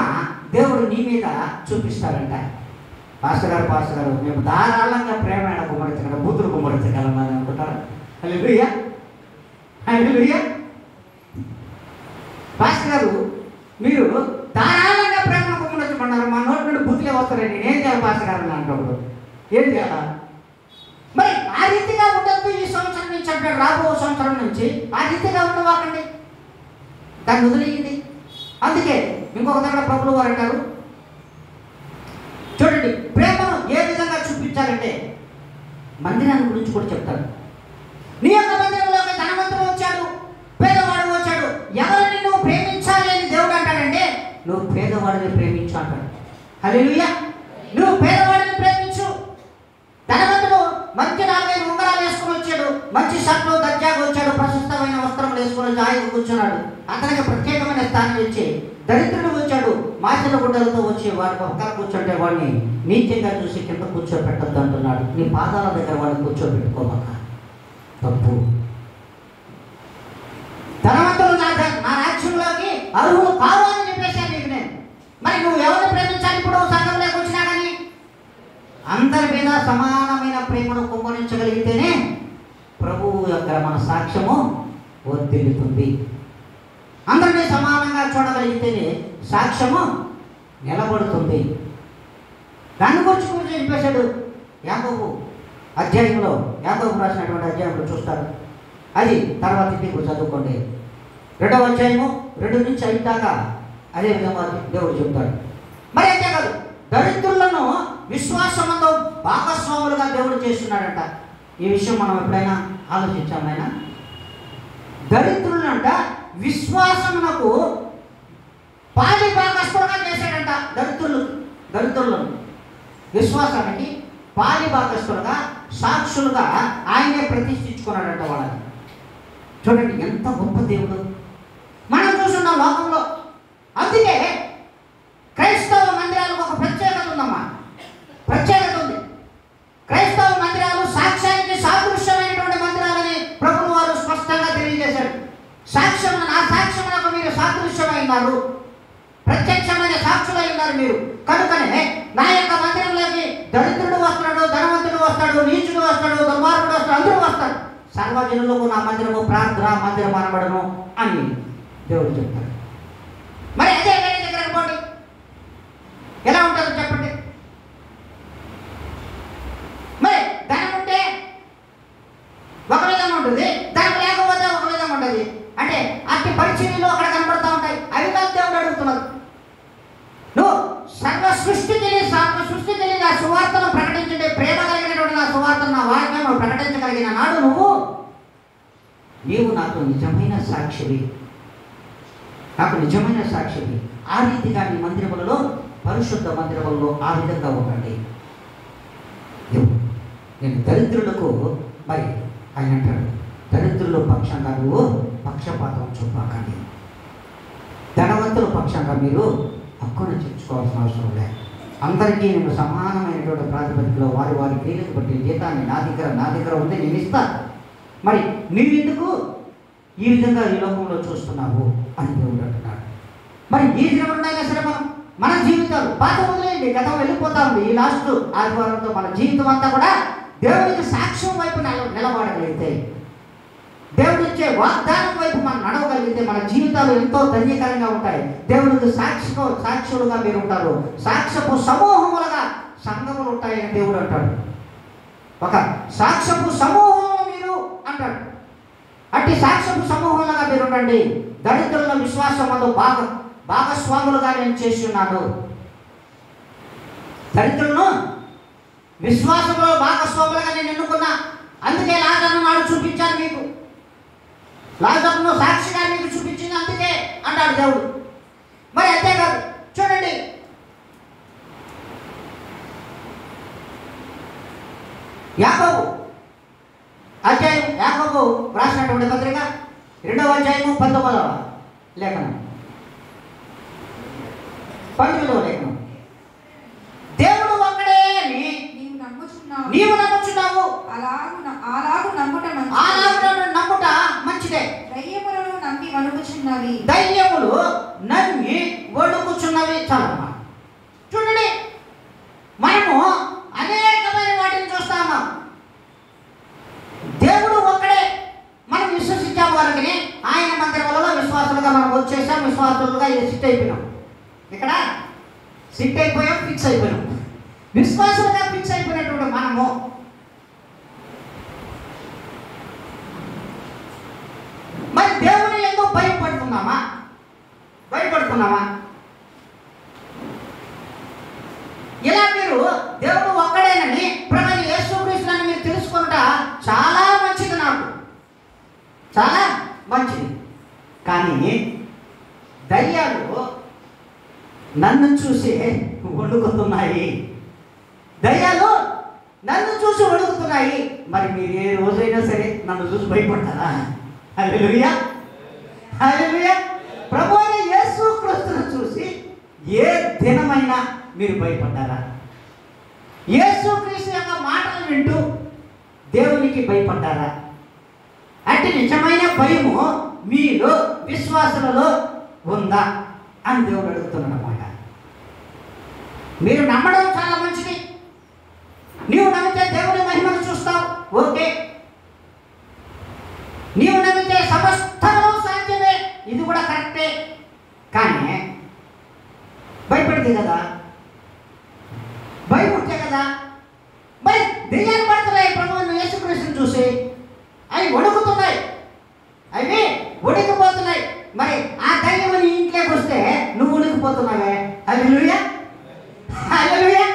దేవుడు నీ మీద చూపిస్తాడంట. పాస్టర్ గారు మేము ధారాళంగా ప్రేమ కుమ్మరించగలం, బూతులు కుమ్మరించగలమని అనుకుంటారా? హల్లెలూయా, హల్లెలూయా. పాస్టర్ గారు మీరు ధారాళంగా ప్రేమను కుమ్మరించమన్నారు, మా నోటి నుండి బూతులే వస్తారని నేనేం చేయాలి పాస్టర్ గారు అంటున్నప్పుడు ఏం చేయాలా? మరి ఆ రీతిగా ఉండద్దు. ఈ సంవత్సరం నుంచి అంటాడు రాబో సంవత్సరం నుంచి ఆ రీతిగా ఉండవాకండి, దాన్ని వదిలేయండి. అందుకే ఇంకొక దగ్గర ప్రభులు వారు అంటారు, చూడండి ప్రేమను ఏ విధంగా చూపించాలంటే మందిరాన్ని గురించి కూడా చెప్తారు. నీ యొక్క మందిరంలోకి ధనవంతుడు వచ్చాడు, పేదవాడు వచ్చాడు, ఎవరిని నువ్వు ప్రేమించాలి అని దేవుడు అంటాడంటే నువ్వు పేదవాడిని ప్రేమించు అంటాడు. హల్లెలూయా. నువ్వు పేదవాడిని ప్రేమించు. ధనవంతుడు మంచి 4 ఉంగరాలు వేసుకుని వచ్చాడు, మంచి షర్ట్లు దర్జాగా వచ్చాడు, ప్రశస్తమైన వస్త్రములు వేసుకుని హాయిగా కూర్చున్నాడు, అతనికి ప్రత్యేకమైన స్థానం ఇచ్చి దరిద్రుడు వచ్చాడు మాసిన గుడ్డలతో వచ్చి వాడి పక్కన కూర్చుంటే వాడిని నీచంగా చూసి కింద కూర్చోబెట్టద్దు అంటున్నాడు. నీ పాదాల దగ్గర వాడిని కూర్చోబెట్టుకోమాక, తప్పు. ధనవంతులు నా రాజ్యంలోకి అర్హులు కావు అని చెప్పేశాను నీకు నేను. మరి నువ్వు ఎవరిని ప్రేమించాలి? ఇప్పుడు సంఘంలోకి వచ్చినా కానీ అందరి మీద సమానమైన ప్రేమను కుమ్మరించగలిగితేనే ప్రభువు యొక్క మన సాక్ష్యము వర్ధిల్లుతుంది. అందరినీ సమానంగా చూడగలిగితేనే సాక్ష్యము నిలబడుతుంది. దాని గురించి చెప్పేశాడు యాకోబు అధ్యాయంలో, యాకోబు రాసినటువంటి అధ్యాయంలో చూస్తారు. అది తర్వాత ఇంటికి చదువుకోండి. 2వ అధ్యాయము 2 నుంచి 5 దాకా అదే విధంగా దేవుడు చెప్తాడు. మరి అంతేకాదు దరిద్రులను విశ్వాసంలో భాగస్వాములుగా దేవుడు చేస్తున్నాడంట. ఈ విషయం మనం ఎప్పుడైనా ఆలోచించామైనా? దరిద్రులంట విశ్వాసమునకు పాలి భాగస్వాములుగా చేశాడంట. దరిద్రులను విశ్వాసానికి పాలి భాగస్వాములుగా సాక్షులుగా ఆయనే ప్రతిష్ఠించుకున్నాడంట వాళ్ళని. చూడండి ఎంత గొప్ప దేవుడు మనం చూస్తున్నాం లోకంలో. అందుకే క్రైస్తవ మందిరాలకు ఒక ప్రత్యేకత ఉందమ్మా, ప్రత్యేకత ఉంది. క్రైస్తవ మందిరాలు సాక్ష్యానికి సాదృశ్యమైనటువంటి మందిరాలని ప్రభువు వారు స్పష్టంగా తెలియజేశాడు. నా సాక్ష్యమునకు మీరు సాదృశ్యమైనారు, ప్రత్యక్షమైన సాక్షులై ఉన్నారు మీరు. కనుకనే నా యొక్క మందిరంలోకి దరిద్రుడు వస్తాడు, ధనవంతుడు వస్తాడు, నీచుడు వస్తాడు, దుర్మార్గుడు వస్తాడు, అందరూ వస్తాడు. సర్వజనులకు నా మందిరము ప్రార్థన మందిరం అనబడను అని దేవుడు చెప్తాడు. మరి అదే వేరే దగ్గరకు పోండి, ఎలా ఉంటుందో చెప్పండి. మరి ధనం ఉంటే ఒక విధంగా ఉంటుంది, ధనం లేకపోతే ఒక విధంగా ఉంటుంది. అంటే అట్టి పరిచర్యలు అక్కడ కనబడతా ఉంటాయి. అవి కాదు దేవుడు అడుగుతున్నారు. నువ్వు సర్వ సృష్టి తెలియదు ఆ సువార్తను ప్రకటించే ప్రేమ కలిగినటువంటి నా సువార్తను, నా వాక్యం ప్రకటించగలిగిన నాడు నీవు నాకు నిజమైన సాక్షివి, నాకు నిజమైన సాక్షివి. ఆ రీతిగా నీ మందిరములలో, పరిశుద్ధ మందిరములలో ఆ విధంగా ఉండండి. నేను దరిద్రులకు, మరి ఆయన అంటాడు దరిద్రుల పక్షంగా నువ్వు పక్షపాతం చూపకండి, ధనవంతుల పక్షంగా మీరు హక్కును చేర్చుకోవాల్సిన అవసరం లేదు. అందరికీ నేను సమానమైనటువంటి ప్రాతిపదికలో వారి వారి క్రియలకు బట్టి జీతాన్ని నా దగ్గర ఉంది, నేను ఇస్తాను. మరి నీవెందుకు ఈ విధంగా ఈ లోకంలో చూస్తున్నావు అని దేవుడు అంటున్నాడు. మరి ఈ దినమునైనా సరే మన జీవితాలు పాత వదిలేయండి, గతం వెళ్ళిపోతా ఉంది. ఈ లాస్ట్ ఆదివారంతో మన జీవితం అంతా కూడా దేవుడికి సాక్ష్యం వైపు నిలబడగలిగితే, దేవుడిచ్చే వాగ్దానం వైపు మనం నడవగలిగితే మన జీవితాలు ఎంతో ధన్యకరంగా ఉంటాయి. దేవుడికి సాక్షులుగా మీరు ఉంటారు, సాక్ష్యపు సమూహములుగా సంఘములు ఉంటాయని దేవుడు అంటాడు. ఒక సాక్ష్యపు సమూహం మీరు అంటాడు. అట్టి సాక్ష్యపు సమూహంగా మీరు ఉండండి. దరిద్రుల విశ్వాసంలో భాగస్వాములుగా నేను చేసి ఉన్నాను. దరిద్రులను విశ్వాసంలో భాగస్వాములుగా నేను ఎన్నుకున్నా. అందుకే లాజరును నాడు చూపించాను మీకు, లాజరును సాక్షిగా మీకు చూపించింది అందుకే అంటాడు దేవుడు. మరి అంతేకాదు చూడండి, యాకోబు రాసినటువంటి పత్రిక 2వ అధ్యాయము 19వ లేఖనం, 19వ లేఖనం. దేవుడు ఒక్కడే అని నీవు నమ్ముచున్నావు, అలాగు నమ్ముట మంచిదే. దయ్యములను నమ్మి వణుకుచున్నవి, దయ్యములు నమ్మి వణుకుచున్నవి. చాలమ్మా. చూడండి, మనము అనేకమైన వాటిని చూస్తా ఉన్నాం. దేవుడు ఒక్కడే మనం విశ్వసించాము వారికి ఆయన మందిరంలో విశ్వాసులుగా మనం వచ్చేసాం, విశ్వాసులుగా సిట్ అయిపోయినాం. ఇక్కడ సిట్ అయిపోయాం, ఫిక్స్ అయిపోయాం. విశ్వాసులుగా ఫిక్స్ అయిపోయినటువంటి మనము భయపడుతున్నావా? ఇలా మీరు దేవుడు ఒక్కడేనని ప్రభువైన యేసుక్రీస్తుని మీరు తెలుసుకుంట చాలా మంచిది, నాకు చాలా మంచిది. కానీ దయ్యాలు నన్ను చూసి వణుకుతున్నాయి, దయ్యాలు నన్ను చూసి వణుకుతున్నాయి. మరి మీరు ఏ రోజైనా సరే నన్ను చూసి భయపడతారా? హల్లెలూయా, హల్లెలూయా. ప్రభువైన యేసుక్రీస్తును చూసి ఏ దినమైనా మీరు భయపడ్డారా? యేసుక్రీస్తు యొక్క మాటలు వింటూ దేవునికి భయపడ్డారా? అంటే నిజమైన భయము మీలో విశ్వాసులలో ఉందా అని దేవుడు అడుగుతున్నాడు అన్నమాట. మీరు నమ్మడం చాలా మంచిది, నీవు నమ్మితే దేవుని మహిమను చూస్తావు, ఓకే. నీవు నమ్మితే సమస్తము సాధ్యమే, ఇది కూడా కరెక్టే. కానీ భయపడితే కదా, భయపడితే కదా. మరి దెయ్యాలు పడుతున్నాయి ప్రభువుని యేసుక్రీస్తుని చూసి, అవి వణుకుతున్నాయి, అవి వణికిపోతున్నాయి. మరి ఆ దయ్యం నీ ఇంట్లోకి వస్తే నువ్వు వణికిపోతున్నావే. హల్లెలూయా, హల్లెలూయా.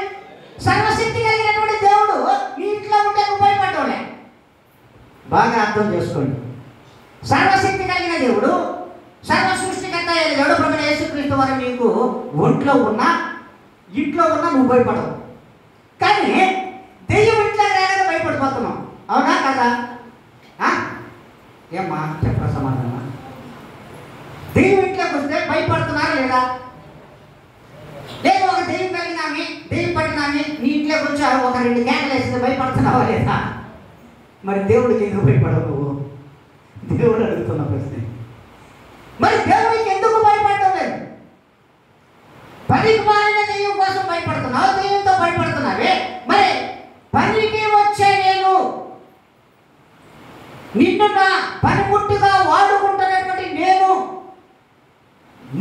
సర్వశక్తి కలిగినటువంటి దేవుడు నీ ఇంట్లో ఉంటే నువ్వు భయపడ్డావులే. బాగా అర్థం చేసుకోండి. సర్వశక్తి కలిగిన దేవుడు, సర్వ సృష్టికర్త అయిన దేవుడు ప్రభువైన యేసుక్రీస్తు వారు నీకు ఒంట్లో ఉన్నా ఇంట్లో ఉన్నా నువ్వు భయపడవు. కానీ దెయ్యం ఇంట్లో రాగానే భయపడిపోతున్నావు, అవునా కదా? ఏమ్మా చెప్పరా సమాధానమా? దెయ్యం ఇంట్లోకి వస్తే భయపడుతున్నారా లేదా? లేదు, ఒక దెయ్యం కలిగినామి, దెయ్యం పట్టినామి, నీ ఇంట్లోకి వచ్చావు, ఒక 2 కేకలు వేస్తే భయపడుతున్నావా లేదా? మరి దేవుడికి ఎందుకు భయపడవు నువ్వు? దేవుడు అడుగుతున్న ప్రశ్న. మరి దేవుడికి ఎందుకు భయపడటం లేదు? పనికి మారిన దెయ్యం కోసం భయపడుతున్నావు, దెయ్యంతో భయపడుతున్నావే. మరి పనికి వచ్చే నేను, నిన్ను నా పనిముట్టుగా వాడుకుంటున్నటువంటి నేను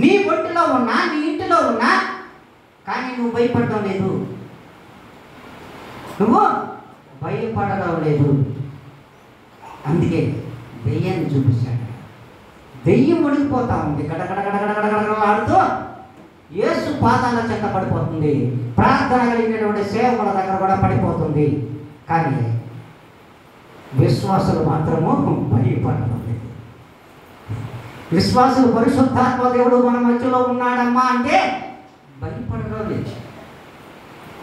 నీ ఒంటిలో ఉన్నా, నీ ఇంటిలో ఉన్నా, కానీ నువ్వు భయపడటం లేదు, నువ్వు భయపడడం లేదు. అందుకే దెయ్యాన్ని చూపించాడు. దెయ్యం ఒడిగిపోతా ఉంది, గడగడగడగడగడగడగడలాడుతూ యేసు పాదాల చెంత పడిపోతుంది, ప్రార్థన కలిగినటువంటి సేవకుల దగ్గర కూడా పడిపోతుంది. కానీ విశ్వాసులు మాత్రము భయపడడం లేదు. విశ్వాసులు పరిశుద్ధాత్మ దేవుడు మన మధ్యలో ఉన్నాడమ్మా అంటే భయపడడం లేదు.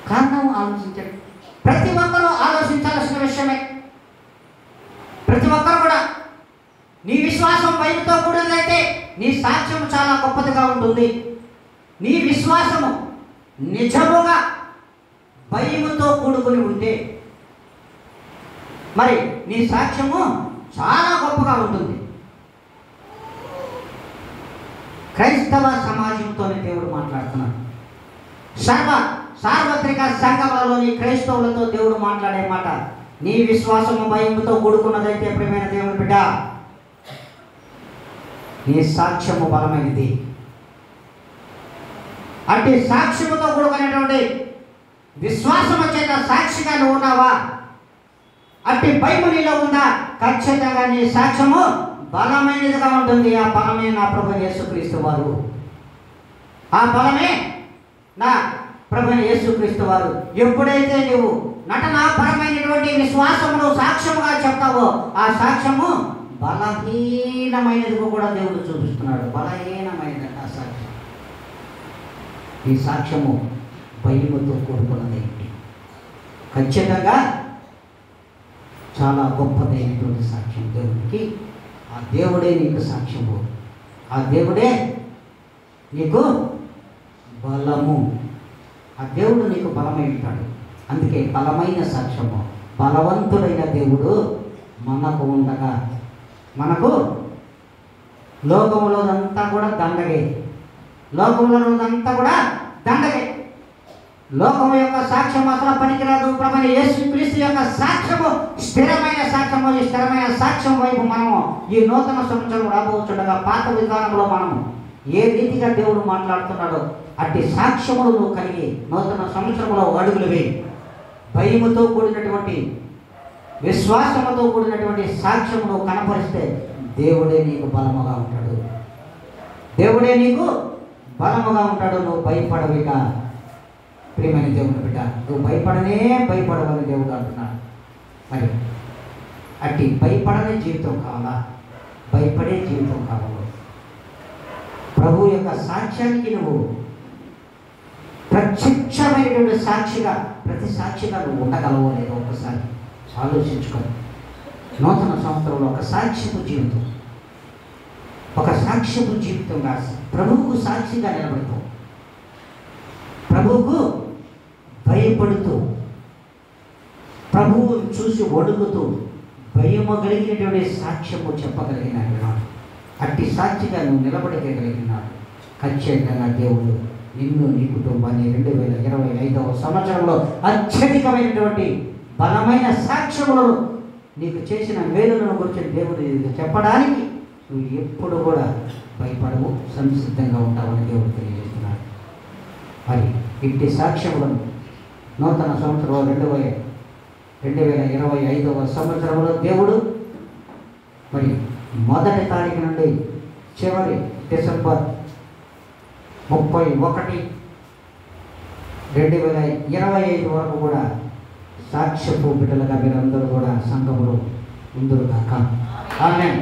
కారణం ఆలోచించండి. ప్రతి ఒక్కరూ ఆలోచించాల్సిన విషయమే. ప్రతి ఒక్కరు కూడా నీ విశ్వాసం భయంతో కూడినదైతే నీ సాక్ష్యం చాలా గొప్పదిగా ఉంటుంది. నీ విశ్వాసము నిజముగా భయముతో కూడుకుని ఉంటే మరి నీ సాక్ష్యము చాలా గొప్పగా ఉంటుంది. క్రైస్తవ సమాజంతోనే దేవుడు మాట్లాడుతున్నాడు. సార్వత్రిక సంఘములలోని క్రైస్తవులతో దేవుడు మాట్లాడే మాట, నీ విశ్వాసము భయముతో కూడుకున్నదైతే ప్రియమైన దేవుని బిడ్డ, నీ సాక్ష్యము బలమైనది. అంటే సాక్ష్యముతో కూడుకునేటువంటి విశ్వాసము చేత సాక్షిగా నువ్వు ఉన్నావా? అట్టి భయము నీలో ఉందా? ఖచ్చితంగా నీ సాక్ష్యము బలమైనదిగా ఉంటుంది. ఆ బలమే నా ప్రభువైన యేసుక్రీస్తు వారు. ఆ బలమే నా ప్రభువైన యేసుక్రీస్తు వారు. ఎప్పుడైతే నువ్వు నటనాపరమైనటువంటి విశ్వాసమును సాక్ష్యముగా చెప్తావో ఆ సాక్ష్యము బలహీనమైనదిగా కూడా దేవుడు చూపిస్తున్నాడు. బలహీనమైనది ఆ సాక్ష్యం. ఈ సాక్ష్యము భయముతో కూడుకున్నది. ఖచ్చితంగా చాలా గొప్పదైనటువంటి సాక్ష్యం దేవుడికి. ఆ దేవుడే నీకు సాక్ష్యము, ఆ దేవుడే నీకు బలము. ఆ దేవుడు నీకు బలమై ఉంటాడు. అందుకే బలమైన సాక్ష్యము. బలవంతుడైన దేవుడు మనకు ఉండగా, మనకు లోకంలోదంతా కూడా దండగే, లోకంలోదంతా కూడా దండగే. లోకము యొక్క సాక్ష్యం అసలు పనికిరాదు. ప్రభువైన యేసుక్రీస్తు యొక్క సాక్ష్యము స్థిరమైన సాక్ష్యము. ఈ స్థిరమైన సాక్ష్యం వైపు మనము ఈ నూతన సంవత్సరం రాబోతుండగా పాత విధానంలో మనము ఏ రీతిగా దేవుడు మాట్లాడుతున్నాడో అట్టి సాక్ష్యములు నువ్వు కలిగి నూతన సంవత్సరంలో అడుగులు వేయి. భయముతో కూడినటువంటి విశ్వాసముతో కూడినటువంటి సాక్ష్యమును కనపరిస్తే దేవుడే నీకు బలముగా ఉంటాడు. దేవుడే నీకు బలముగా ఉంటాడు. నువ్వు భయపడవిక. ప్రియమైన దేవుని బిడ్డ, నువ్వు భయపడవని దేవుడు అంటున్నాడు. మరి అట్టి భయపడని జీవితం కావాలా? భయపడే జీవితం కావాలి. ప్రభు యొక్క సాక్ష్యానికి నువ్వు ప్రత్యక్షమైనటువంటి సాక్షిగా, ప్రతి సాక్షిగా నువ్వు ఉండగలవో లేదో ఒకసారి ఆలోచించుకొని, నూతన సంవత్సరంలో ఒక సాక్ష్యపు జీవితం, ఒక సాక్ష్యపు జీవితంగా ప్రభువుకు సాక్షిగా నిలబడుతూ, ప్రభువుకు భయపడుతూ, ప్రభువును చూసి వణుకుతూ, భయము కలిగినటువంటి సాక్ష్యము చెప్పగలిగినాడు. అట్టి సాక్షిగా నువ్వు నిలబడగలిగినాడు. ఖచ్చితంగా దేవుడు నిన్ను, నీ కుటుంబాన్ని 2025వ సంవత్సరంలో అత్యధికమైనటువంటి బలమైన సాక్ష్యములను, నీకు చేసిన మేలులను గురించి దేవుడు చెప్పడానికి నువ్వు ఎప్పుడు కూడా భయపడవు, సంసిద్ధంగా ఉంటావని దేవుడు తెలియజేస్తున్నాడు. మరి ఇట్టి సాక్ష్యములను నూతన సంవత్సరంలో 2025వ సంవత్సరంలో దేవుడు మరి 1వ తారీఖు నుండి చివరి డిసెంబర్ 31, 2025 వరకు కూడా సాక్ష్యపు బిడ్డలుగా మీరందరూ కూడా సంఘములో ఉందురు కాక. ఆమేన్.